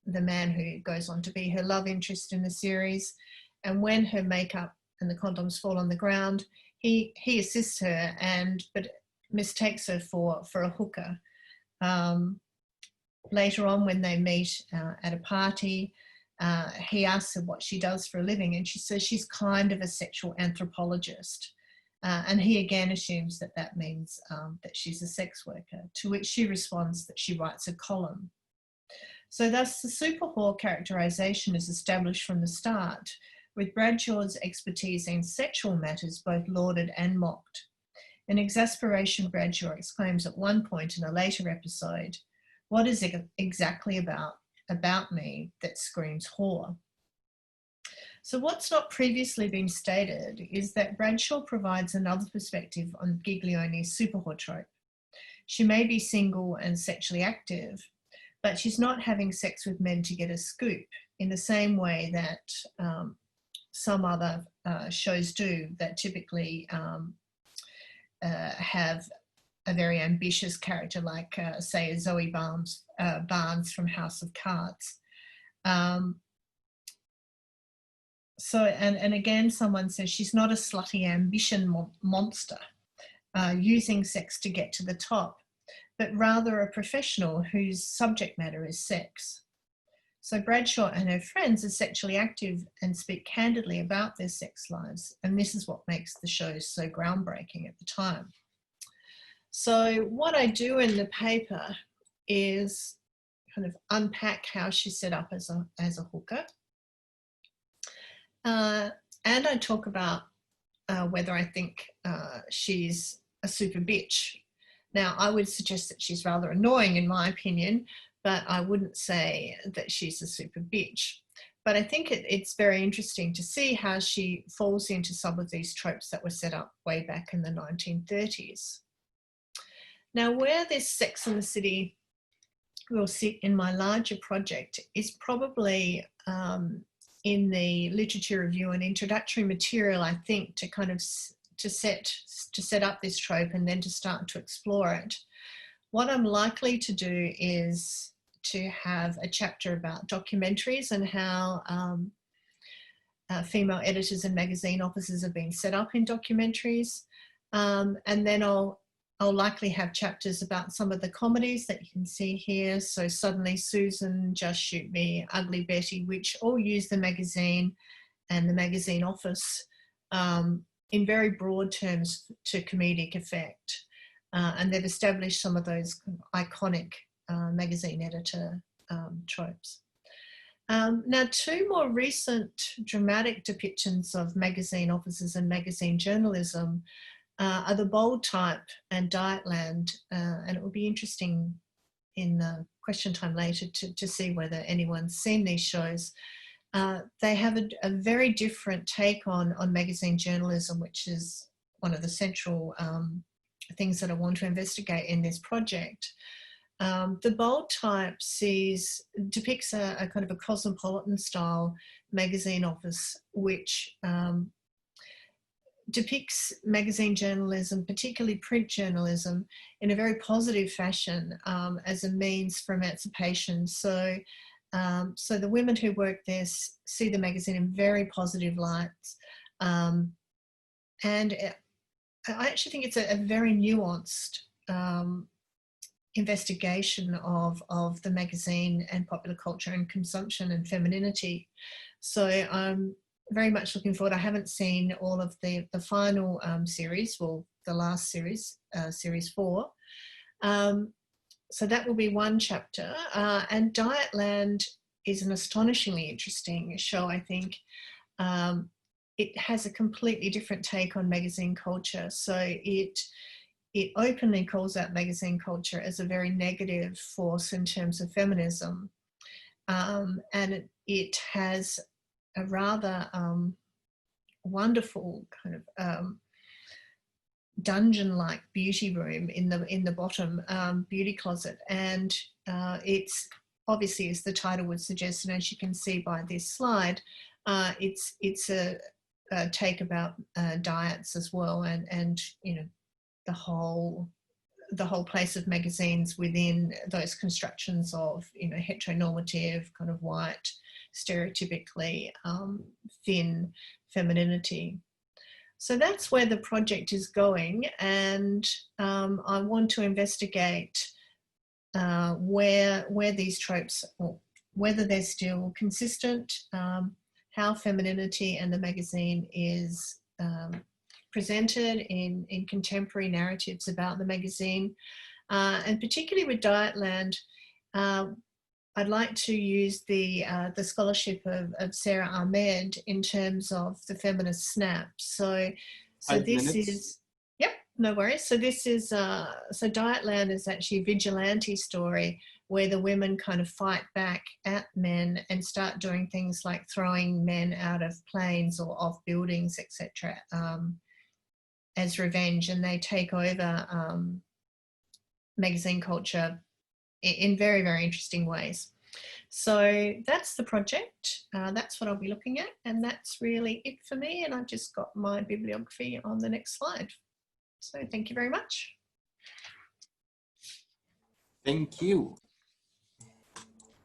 the man who goes on to be her love interest in the series. And when her makeup and the condoms fall on the ground, he assists her but mistakes her for a hooker. Later on, when they meet at a party, he asks her what she does for a living, and she says she's kind of a sexual anthropologist. And he again assumes that that means that she's a sex worker, to which she responds that she writes a column. So thus the super whore characterisation is established from the start, with Bradshaw's expertise in sexual matters both lauded and mocked. In exasperation, Bradshaw exclaims at one point in a later episode, "What is it exactly about me that screams whore?" So what's not previously been stated is that Bradshaw provides another perspective on Giglioni's super whore trope. She may be single and sexually active, but she's not having sex with men to get a scoop in the same way that some other shows do, that typically have a very ambitious character like, say, Zoe Barnes from House of Cards. So, and again, someone says she's not a slutty ambition monster using sex to get to the top, but rather a professional whose subject matter is sex. So Bradshaw and her friends are sexually active and speak candidly about their sex lives, and this is what makes the show so groundbreaking at the time. So what I do in the paper is kind of unpack how she's set up as a hooker. And I talk about whether I think she's a super bitch. Now, I would suggest that she's rather annoying in my opinion, but I wouldn't say that she's a super bitch. But I think it's very interesting to see how she falls into some of these tropes that were set up way back in the 1930s. Now, where this Sex and the City will sit in my larger project is probably in the literature review and introductory material, I think, to kind of to set up this trope and then to start to explore it. What I'm likely to do is to have a chapter about documentaries and how female editors and magazine offices have been set up in documentaries. And then I'll likely have chapters about some of the comedies that you can see here. So Suddenly Susan, Just Shoot Me, Ugly Betty, which all use the magazine and the magazine office in very broad terms to comedic effect. And they've established some of those iconic magazine editor tropes. Now, two more recent dramatic depictions of magazine offices and magazine journalism are The Bold Type and Dietland, and it will be interesting in question time later to see whether anyone's seen these shows. They have a very different take on magazine journalism, which is one of the central things that I want to investigate in this project. The Bold Type depicts a kind of a cosmopolitan style magazine office, which depicts magazine journalism, particularly print journalism, in a very positive fashion as a means for emancipation. So the women who work there see the magazine in very positive lights. And I actually think it's a very nuanced investigation of the magazine and popular culture and consumption and femininity. So I'm very much looking forward. I haven't seen all of the final series, well, the last series, series 4. So that will be one chapter. And Dietland is an astonishingly interesting show, I think. It has a completely different take on magazine culture. So it openly calls out magazine culture as a very negative force in terms of feminism. And it has a rather wonderful kind of dungeon-like beauty room in the bottom, beauty closet, and it's obviously, as the title would suggest, and as you can see by this slide, it's a take about diets as well, and you know, the whole place of magazines within those constructions of, you know, heteronormative, kind of white, stereotypically thin femininity. So that's where the project is going, and I want to investigate where these tropes, or whether they're still consistent, how femininity and the magazine is presented in contemporary narratives about the magazine, and particularly with Dietland. I'd like to use the scholarship of Sarah Ahmed in terms of the feminist snap. So this is, yep, no worries. So this is, so Dietland is actually a vigilante story where the women kind of fight back at men and start doing things like throwing men out of planes or off buildings, etc., as revenge, and they take over magazine culture in very, very interesting ways. So that's the project. That's what I'll be looking at, and that's really it for me. And I've just got my bibliography on the next slide. So thank you very much. Thank you.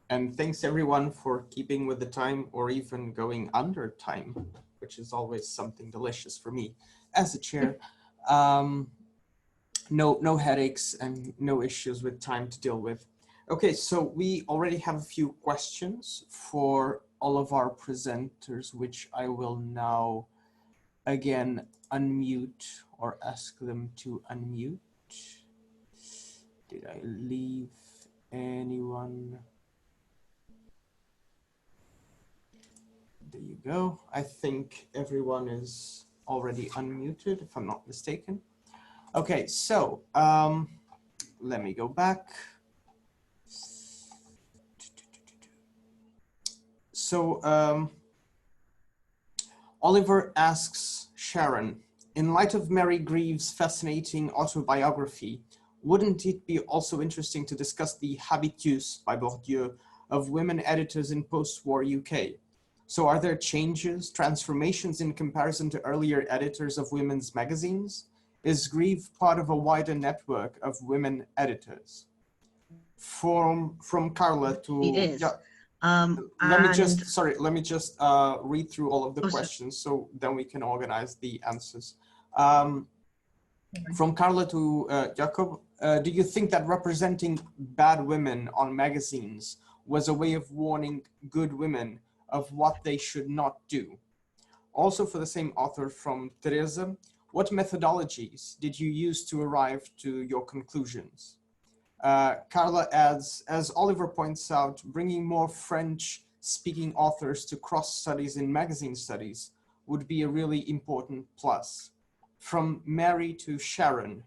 And thanks everyone for keeping with the time or even going under time, which is always something delicious for me as a chair. No headaches and no issues with time to deal with. Okay, so we already have a few questions for all of our presenters, which I will now again unmute or ask them to unmute. Did I leave anyone? There you go. I think everyone is already unmuted, if I'm not mistaken. Okay, so let me go back. So Oliver asks Sharon, in light of Mary Greaves' fascinating autobiography, wouldn't it be also interesting to discuss the habitus by Bourdieu of women editors in post-war UK? So are there changes, transformations in comparison to earlier editors of women's magazines? Is Greaves part of a wider network of women editors? From Carla to... He is. Yeah, let me just read through all of the questions so then we can organize the answers. From Carla to Jakob, do you think that representing bad women on magazines was a way of warning good women of what they should not do? Also for the same author, from Teresa, what methodologies did you use to arrive to your conclusions? Carla adds, as Oliver points out, bringing more French-speaking authors to cross-studies in magazine studies would be a really important plus. From Mary to Sharon,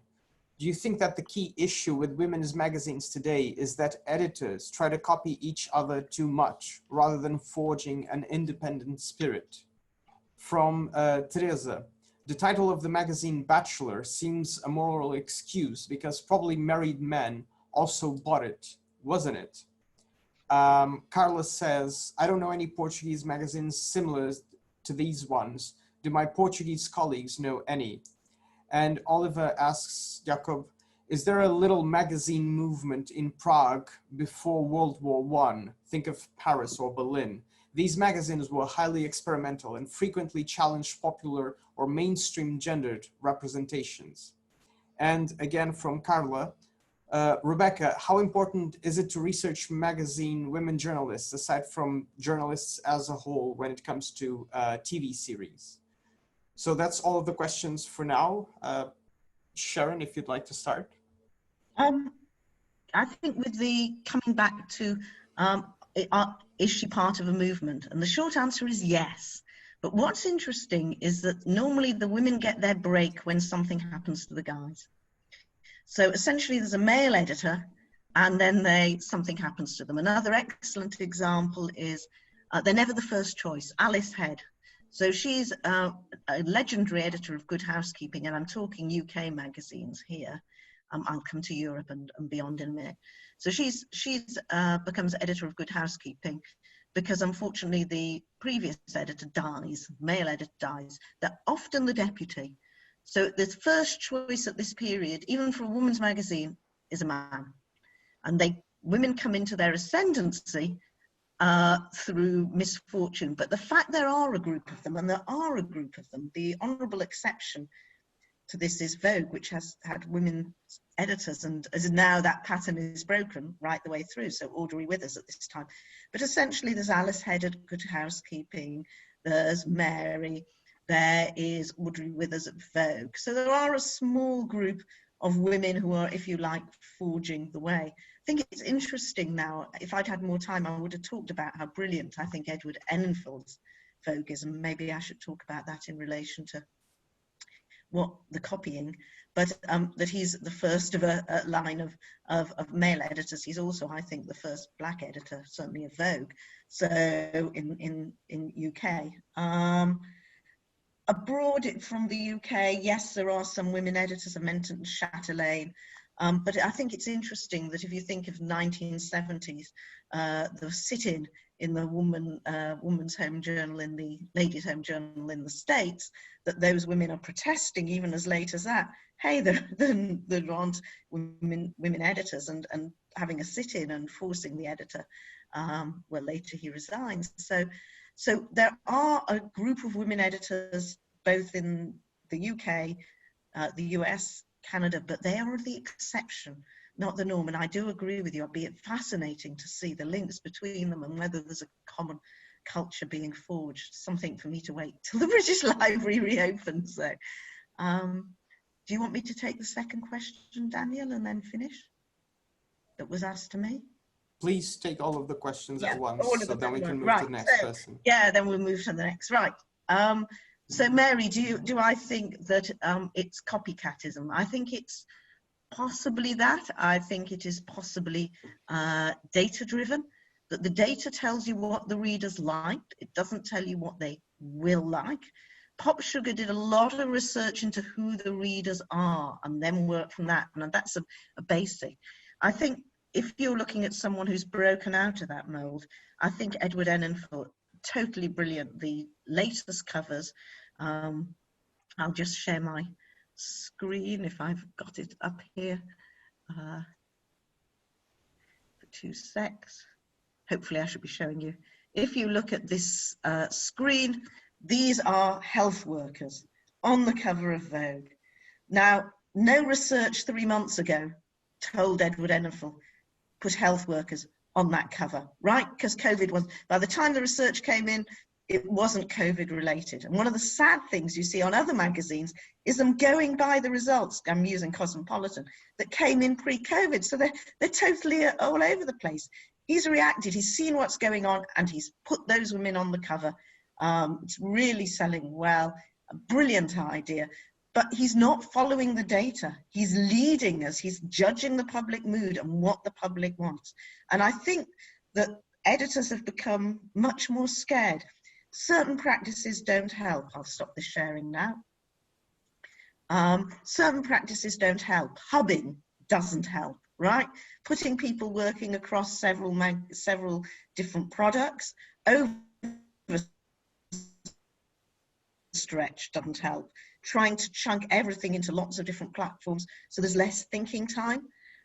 do you think that the key issue with women's magazines today is that editors try to copy each other too much rather than forging an independent spirit? From Teresa, the title of the magazine Bachelor seems a moral excuse because probably married men also bought it, wasn't it? Carlos says, I don't know any Portuguese magazines similar to these ones. Do my Portuguese colleagues know any? And Oliver asks Jakob, is there a little magazine movement in Prague before World War I? Think of Paris or Berlin. These magazines were highly experimental and frequently challenged popular or mainstream gendered representations. And again from Carla, Rebecca, how important is it to research magazine women journalists, aside from journalists as a whole, when it comes to TV series? So that's all of the questions for now. Sharon, if you'd like to start. I think with the coming back to, is she part of a movement? And the short answer is yes. But what's interesting is that normally the women get their break when something happens to the guys. So essentially there's a male editor and then something happens to them. Another excellent example is they're never the first choice. Alice Head. So she's a legendary editor of Good Housekeeping, and I'm talking UK magazines here. I'll come to Europe and beyond in a minute. So she's becomes editor of Good Housekeeping because unfortunately the previous editor dies, male editor dies. They're often the deputy. So the first choice at this period, even for a woman's magazine, is a man. And women come into their ascendancy through misfortune. But the fact there are a group of them, and there are a group of them, the honourable exception to this is Vogue, which has had women editors, and as now that pattern is broken right the way through. So Audrey Withers at this time. But essentially there's Alice Head at Good Housekeeping, there's Mary, there is Audrey Withers at Vogue. So there are a small group of women who are, if you like, forging the way. I think it's interesting now, if I'd had more time, I would have talked about how brilliant I think Edward Enninful's Vogue is, and maybe I should talk about that in relation to what the copying, but that he's the first of a line of male editors. He's also, I think, the first black editor, certainly of Vogue. So in UK. Abroad from the UK, yes, there are some women editors. I mentioned Chatelaine. But I think it's interesting that if you think of 1970s, the sit-in in the Woman's Home Journal, in the Ladies' Home Journal in the States, that those women are protesting even as late as that. Hey, there aren't women editors, and having a sit-in and forcing the editor. Well, later he resigns. So there are a group of women editors, both in the UK, the US, Canada, but they are the exception, not the norm. And I do agree with you. It'd be fascinating to see the links between them and whether there's a common culture being forged. Something for me to wait till the British Library reopens. So, do you want me to take the second question, Daniel, and then finish? That was asked to me. Please take all of the questions at once, so then we can move right. to the next person. Yeah, then we'll move to the next. Right. So Mary, do I think that it's copycatism? I think it's possibly that. I think it is possibly data-driven, that the data tells you what the readers liked. It doesn't tell you what they will like. Pop Sugar did a lot of research into who the readers are and then work from that. And that's a basic. I think if you're looking at someone who's broken out of that mold, I think Edward Enninful, totally brilliant. The latest covers, I'll just share my screen if I've got it up here for 2 secs. Hopefully I should be showing you. If you look at this screen, these are health workers on the cover of Vogue. Now, no research 3 months ago told Edward Enninful put health workers on that cover, right? Because COVID was, by the time the research came in, it wasn't COVID related. And one of the sad things you see on other magazines is them going by the results, I'm using Cosmopolitan, that came in pre-COVID. So they're totally all over the place. He's reacted, he's seen what's going on, and he's put those women on the cover. It's really selling well, a brilliant idea. But he's not following the data. He's leading us. He's judging the public mood and what the public wants. And I think that editors have become much more scared. Certain practices don't help. I'll stop the sharing now. Certain practices don't help. Hubbing doesn't help, right? Putting people working across several different products, overstretch doesn't help. Trying to chunk everything into lots of different platforms so there's less thinking time.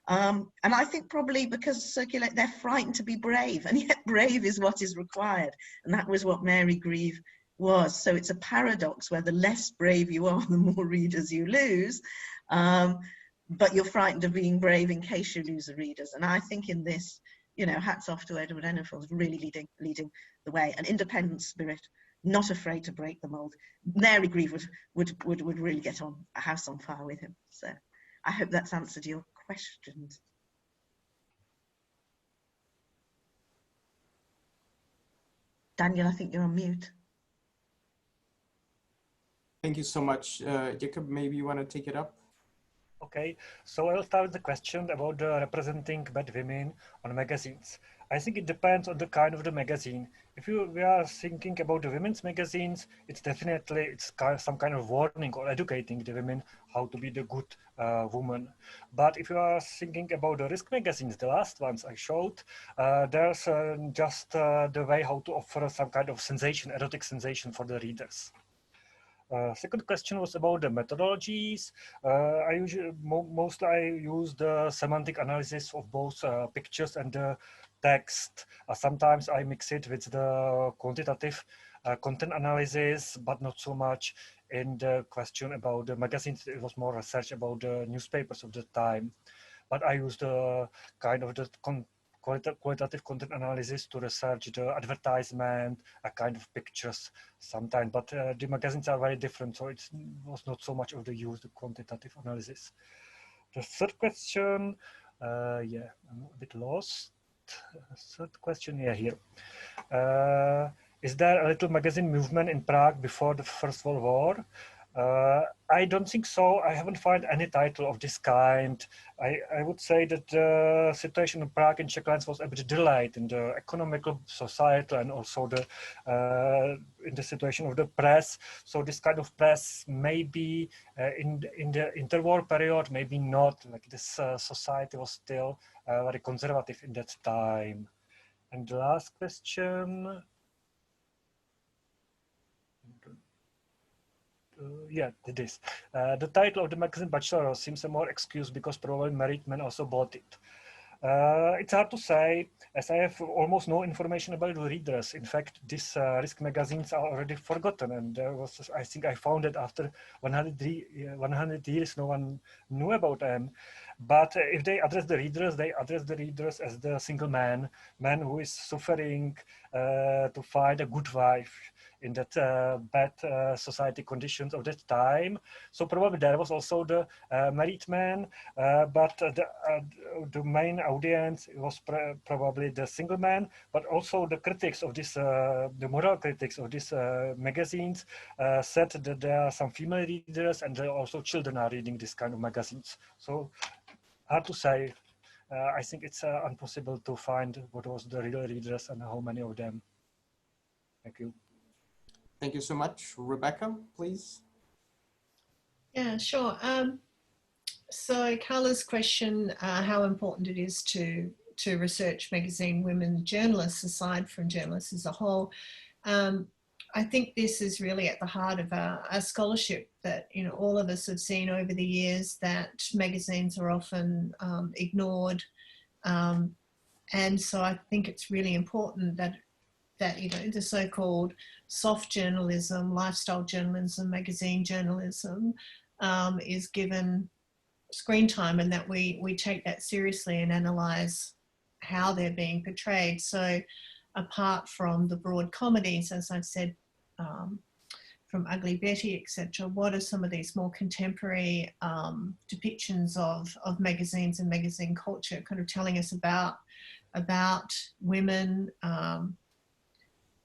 And I think probably because Circulate, they're frightened to be brave, and yet brave is what is required. And that was what Mary Grieve was. So it's a paradox where the less brave you are, the more readers you lose. But you're frightened of being brave in case you lose the readers. And I think in this, you know, hats off to Edward Enninful, really leading the way. An independent spirit, not afraid to break the mold. Mary Grieve would really get on a house on fire with him. So I hope that's answered your questions. Daniel, I think you're on mute. Thank you so much. Jacob, maybe you want to take it up? Okay, so I'll start with the question about representing bad women on magazines. I think it depends on the kind of the magazine. If we are thinking about the women's magazines, it's definitely some kind of warning or educating the women how to be the good woman. But if you are thinking about the risk magazines, the last ones I showed, there's just the way how to offer some kind of sensation, erotic sensation for the readers. Second question was about the methodologies. I usually mostly use the semantic analysis of both pictures and the text. Sometimes I mix it with the quantitative content analysis, but not so much in the question about the magazines. It was more research about the newspapers of the time. But I used the kind of the qualitative content analysis to research the advertisement, a kind of pictures sometimes, but the magazines are very different, so it was not so much of the use, the quantitative analysis. The third question, yeah, I'm a bit lost. Third question, yeah, here. Is there a little magazine movement in Prague before the First World War? I don't think so. I haven't found any title of this kind. I would say that the situation in Prague and Czechlands was a bit delayed in the economical, societal, and also the in the situation of the press. So this kind of press maybe in the interwar period, maybe not. Like this society was still very conservative in that time. And the last question. Yeah, it is. The title of the magazine Bachelor seems a more excuse because probably married men also bought it. It's hard to say, as I have almost no information about the readers. In fact, these risk magazines are already forgotten, and I think I found it after 100 years, no one knew about them. But if they address the readers, they address the readers as the single man who is suffering to find a good wife in that bad society conditions of that time. So probably there was also the married man, but the main audience was probably the single man, but also the critics of this, the moral critics of these magazines said that there are some female readers and also children are reading this kind of magazines. So hard to say. I think it's impossible to find what was the real readers and how many of them. Thank you. Thank you so much. Rebecca, please. Yeah, sure. So Carla's question, how important it is to research magazine women journalists, aside from journalists as a whole. I think this is really at the heart of our scholarship, that, you know, all of us have seen over the years that magazines are often ignored. And so I think it's really important that you know, the so-called soft journalism, lifestyle journalism, magazine journalism is given screen time, and that we take that seriously and analyse how they're being portrayed. So apart from the broad comedies, as I've said, from Ugly Betty, etc., what are some of these more contemporary depictions of magazines and magazine culture, kind of telling us about women,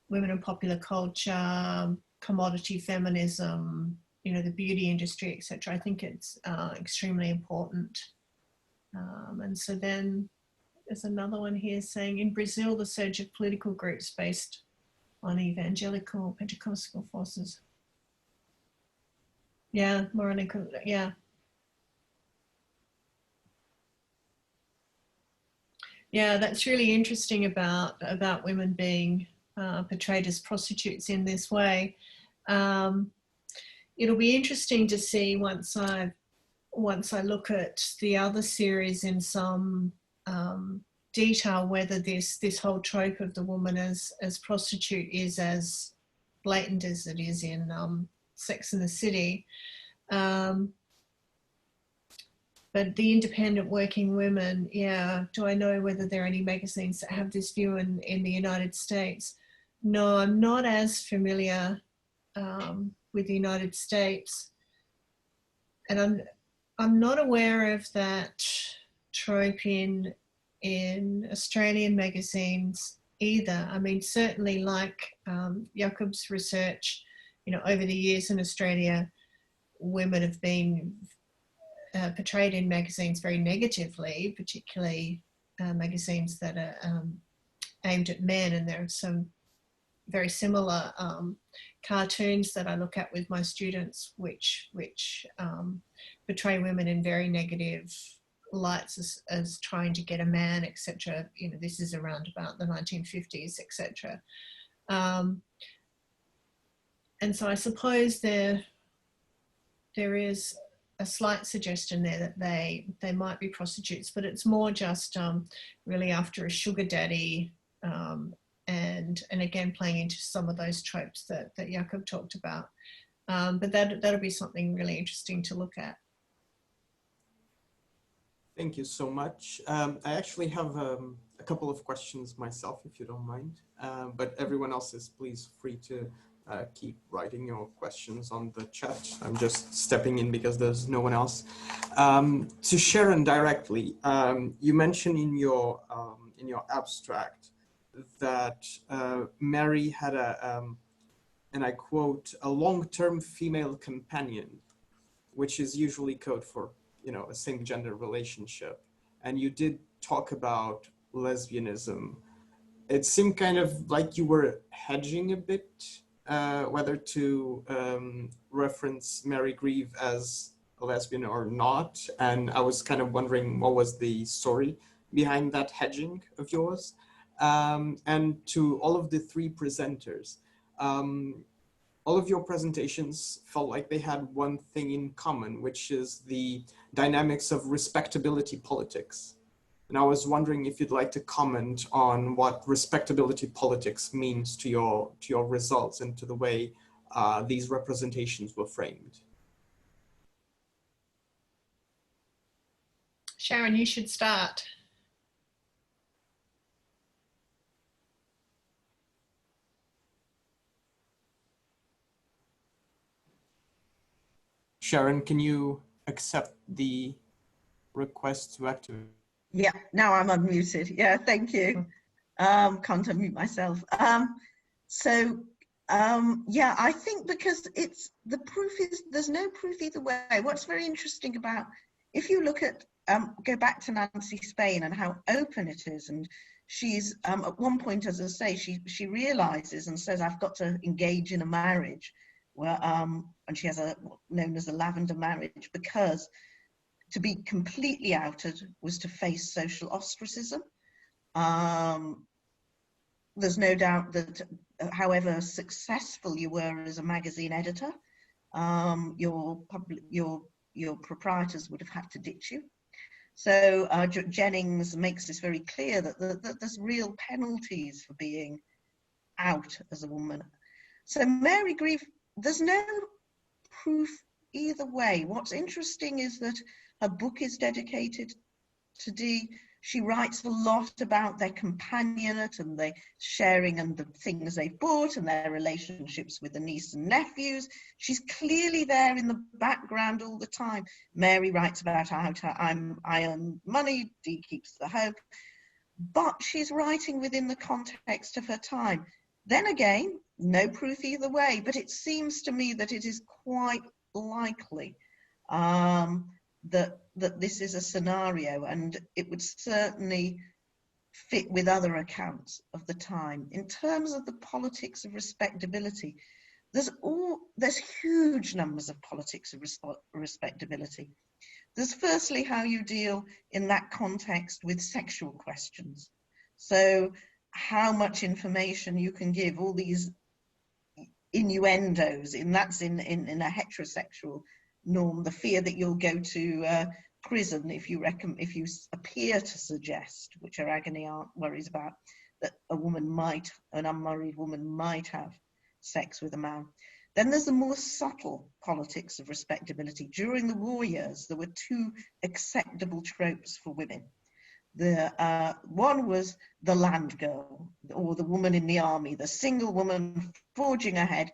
women in popular culture, commodity feminism, you know, the beauty industry, etc. I think it's extremely important. And so then there's another one here saying, in Brazil, the surge of political groups based on evangelical Pentecostal forces. Yeah, Monica, yeah. Yeah, that's really interesting about women being portrayed as prostitutes in this way. It'll be interesting to see once I look at the other series in some detail, whether this whole trope of the woman as prostitute is as blatant as it is in Sex and the City. But the independent working women, yeah, do I know whether there are any magazines that have this view in the United States? No, I'm not as familiar with the United States. And I'm not aware of that trope in Australian magazines either. I mean, certainly like Jakob's research, you know, over the years in Australia, women have been portrayed in magazines very negatively, particularly magazines that are aimed at men, and there are some very similar cartoons that I look at with my students, which portray women in very negative lights as trying to get a man, etc. You know, this is around about the 1950s, etc. And so I suppose there is a slight suggestion there that they might be prostitutes, but it's more just really after a sugar daddy, and again playing into some of those tropes that Jakob talked about. But that'll be something really interesting to look at. Thank you so much. I actually have a couple of questions myself, if you don't mind, but everyone else is please free to keep writing your questions on the chat. I'm just stepping in because there's no one else. To Sharon directly, you mentioned in your abstract that Mary had and I quote, a long-term female companion, which is usually code for, you know, a same-gender relationship. And you did talk about lesbianism. It seemed kind of like you were hedging a bit, whether to reference Mary Grieve as a lesbian or not. And I was kind of wondering what was the story behind that hedging of yours. And to all of the three presenters, all of your presentations felt like they had one thing in common, which is the dynamics of respectability politics. And I was wondering if you'd like to comment on what respectability politics means to your results and to the way these representations were framed. Sharon, you should start. Sharon, can you accept the request to activate? Yeah, now I'm unmuted. Yeah, thank you. Can't unmute myself. Yeah, I think because it's, the proof is, there's no proof either way. What's very interesting about, if you look at, go back to Nancy Spain and how open it is, and she's, at one point, as I say, she realizes and says, I've got to engage in a marriage, where, and she has a, known as a lavender marriage, because to be completely outed was to face social ostracism. There's no doubt that however successful you were as a magazine editor, your proprietors would have had to ditch you. So Jennings makes this very clear that there's real penalties for being out as a woman. So Mary Grieve, there's no proof either way. What's interesting is that her book is dedicated to Dee. She writes a lot about their companionate and their sharing and the things they've bought and their relationships with the niece and nephews. She's clearly there in the background all the time. Mary writes about how I earn money, Dee keeps the home. But she's writing within the context of her time. Then again, no proof either way, but it seems to me that it is quite likely that this is a scenario, and it would certainly fit with other accounts of the time. In terms of the politics of respectability, there's huge numbers of politics of respectability. There's firstly how you deal in that context with sexual questions. So how much information you can give, all these innuendos, that's in a heterosexual norm, the fear that you'll go to prison if you appear to suggest, which are Agony Aunt worries about, that an unmarried woman might have sex with a man. Then there's the more subtle politics of respectability. During the war years, there were two acceptable tropes for women. One was the land girl, or the woman in the army, the single woman forging ahead,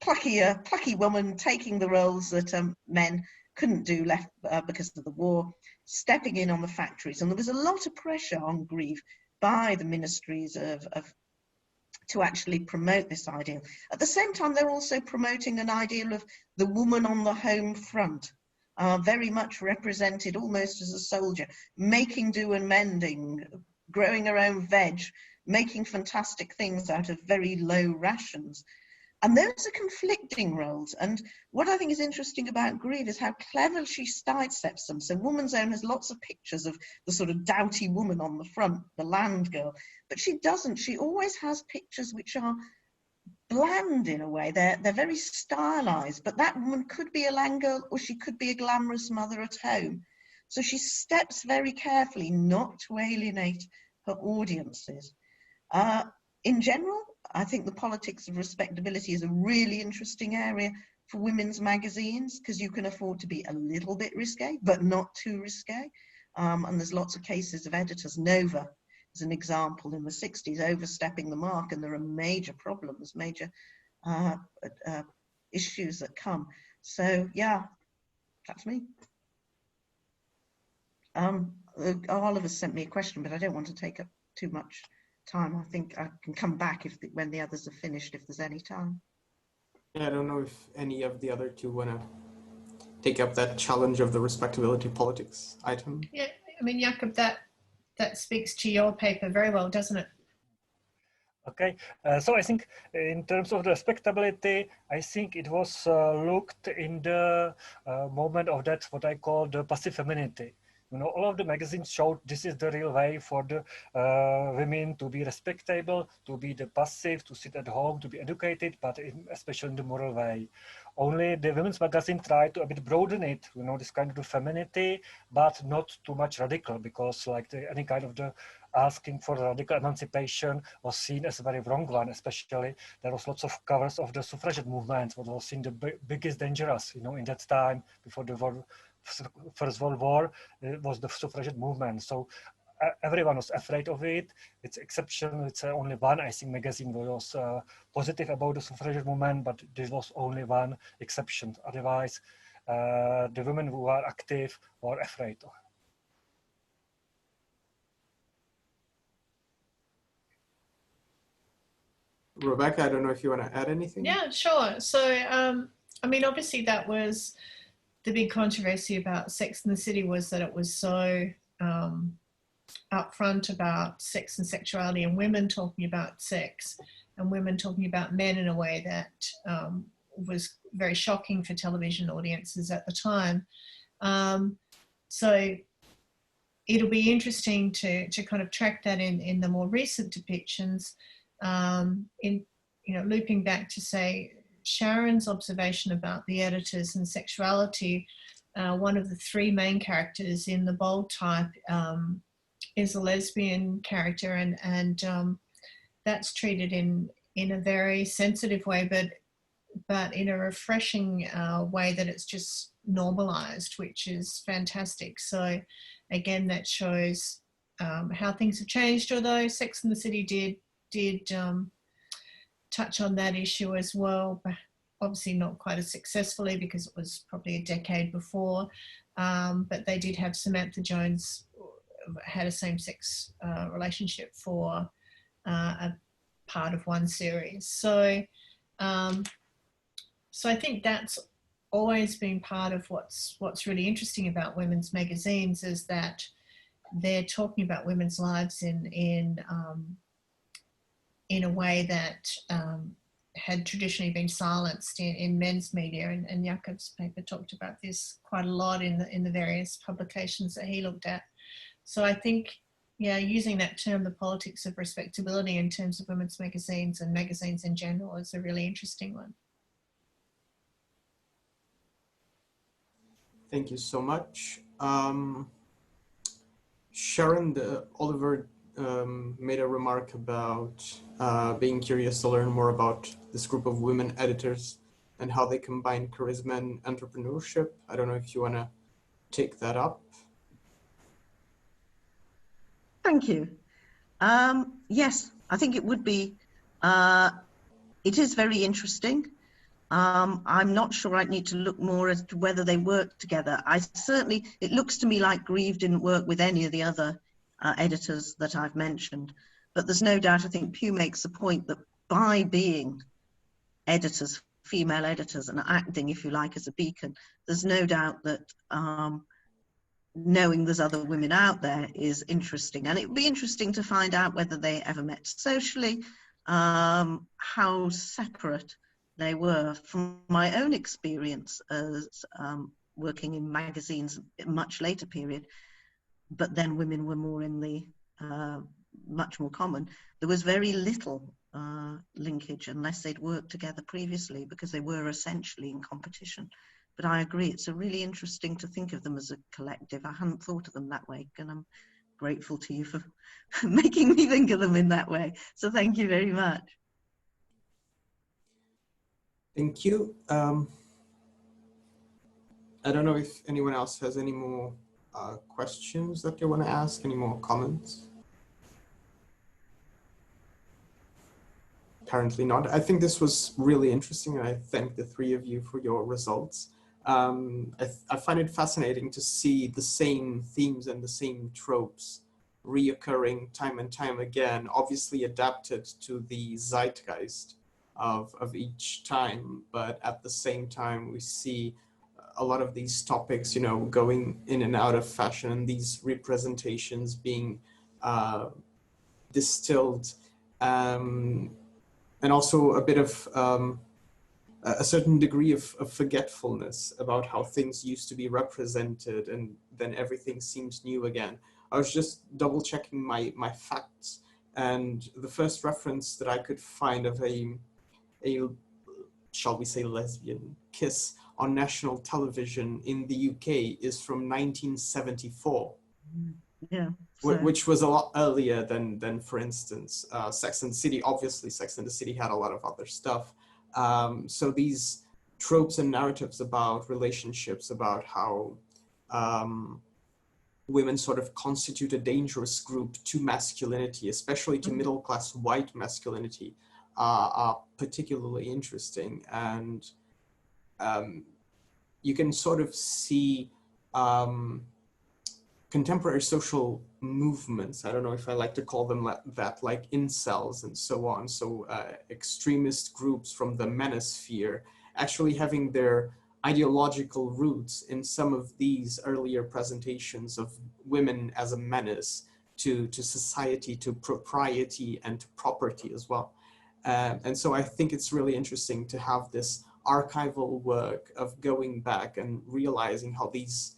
plucky woman, taking the roles that men couldn't do left because of the war, stepping in on the factories. And there was a lot of pressure on Grieve by the ministries to actually promote this ideal. At the same time, they're also promoting an ideal of the woman on the home front, very much represented almost as a soldier, making do and mending, growing her own veg, making fantastic things out of very low rations. And those are conflicting roles. And what I think is interesting about Grieve is how clever she sidesteps them. So Woman's Own has lots of pictures of the sort of doughty woman on the front, the land girl, but she doesn't. She always has pictures which are bland in a way. They're very stylized, but that woman could be a land girl or she could be a glamorous mother at home. So she steps very carefully not to alienate her audiences. In general, I think the politics of respectability is a really interesting area for women's magazines, because you can afford to be a little bit risque, but not too risque. And there's lots of cases of editors. Nova is an example in the 60s, overstepping the mark, and there are major problems, major issues that come. So yeah, that's me. Oliver sent me a question, but I don't want to take up too much time. I think I can come back when the others are finished, if there's any time. Yeah, I don't know if any of the other two want to take up that challenge of the respectability politics item. Yeah, I mean, Jakob, that speaks to your paper very well, doesn't it? Okay, so I think in terms of the respectability, I think it was looked in the moment of that, what I call the passive femininity. You know, all of the magazines showed this is the real way for the women to be respectable, to be the passive, to sit at home, to be educated, but especially in the moral way. Only the women's magazine tried to a bit broaden it, you know, this kind of femininity, but not too much radical, because like any kind of the asking for radical emancipation was seen as a very wrong one. Especially there was lots of covers of the suffragette movement, what was seen the biggest dangerous, you know, in that time before the First World War, was the suffragette movement. So everyone was afraid of it. It's exception. It's only one, I think, magazine was positive about the suffragette movement, but this was only one exception. Otherwise, the women who are active were afraid. Rebecca, I don't know if you want to add anything. Yeah, sure. So, I mean, obviously that was the big controversy about Sex and the City, was that it was so upfront about sex and sexuality, and women talking about sex and women talking about men in a way that was very shocking for television audiences at the time. So it'll be interesting to kind of track that in the more recent depictions, in, you know, looping back to, say, Sharon's observation about the editors and sexuality. One of the three main characters in the bold type is a lesbian character, and that's treated in a very sensitive way, but in a refreshing way that it's just normalized, which is fantastic. So again, that shows how things have changed, although Sex and the City did touch on that issue as well, but obviously not quite as successfully because it was probably a decade before, but they did have Samantha Jones had a same-sex relationship for a part of one series. So so I think that's always been part of what's really interesting about women's magazines, is that they're talking about women's lives in a way that had traditionally been silenced in men's media, and Jakob's paper talked about this quite a lot in the various publications that he looked at. So I think, yeah, using that term, the politics of respectability, in terms of women's magazines and magazines in general, is a really interesting one. Thank you so much. Sharon, Oliver made a remark about being curious to learn more about this group of women editors and how they combine charisma and entrepreneurship. I don't know if you want to take that up. Thank you. Yes, I think it would be, it is very interesting. I'm not sure I'd need to look more as to whether they work together. It looks to me like Grieve didn't work with any of the other editors that I've mentioned, but there's no doubt, I think Pugh makes the point that by being editors, female editors, and acting, if you like, as a beacon, there's no doubt that knowing there's other women out there is interesting. And it would be interesting to find out whether they ever met socially, how separate they were. From my own experience as working in magazines at a much later period, but then women were more in the much more common. There was very little linkage unless they'd worked together previously, because they were essentially in competition. But I agree, it's a really interesting to think of them as a collective. I hadn't thought of them that way, and I'm grateful to you for making me think of them in that way. So thank you very much. Thank you. I don't know if anyone else has any more questions that they want to ask, any more comments? Apparently not. I think this was really interesting, and I thank the three of you for your results. I find it fascinating to see the same themes and the same tropes reoccurring time and time again, obviously adapted to the zeitgeist of each time, but at the same time we see a lot of these topics, you know, going in and out of fashion, and these representations being distilled, and also a bit of a certain degree of forgetfulness about how things used to be represented, and then everything seems new again. I was just double checking my facts, and the first reference that I could find of a shall we say lesbian kiss on national television in the UK is from 1974. Yeah. Which was a lot earlier than for instance, Sex and the City. Obviously, Sex and the City had a lot of other stuff. So these tropes and narratives about relationships, about how women sort of constitute a dangerous group to masculinity, especially to middle-class white masculinity, are particularly interesting. And you can sort of see contemporary social movements, I don't know if I like to call them that, like incels and so on. So extremist groups from the manosphere actually having their ideological roots in some of these earlier presentations of women as a menace to society, to propriety, and to property as well. And so I think it's really interesting to have this archival work of going back and realizing how these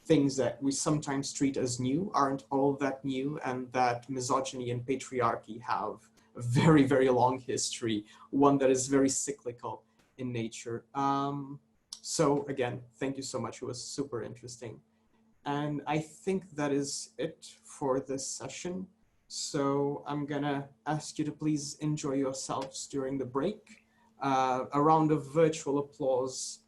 things that we sometimes treat as new aren't all that new, and that misogyny and patriarchy have a very, very long history, one that is very cyclical in nature. So again, thank you so much. It was super interesting. And I think that is it for this session. So I'm gonna ask you to please enjoy yourselves during the break. A round of virtual applause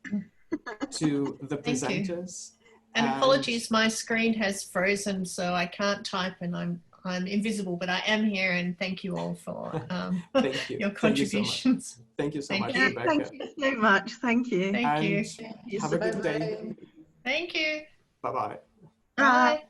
to the presenters. And apologies, my screen has frozen, so I can't type, and I'm invisible, but I am here, and thank you all for thank you. your contributions. Thank you so much, Yeah, Rebecca. thank you so much. Thank you. Thank you. Have a good day. Thank you. Bye-bye. Bye.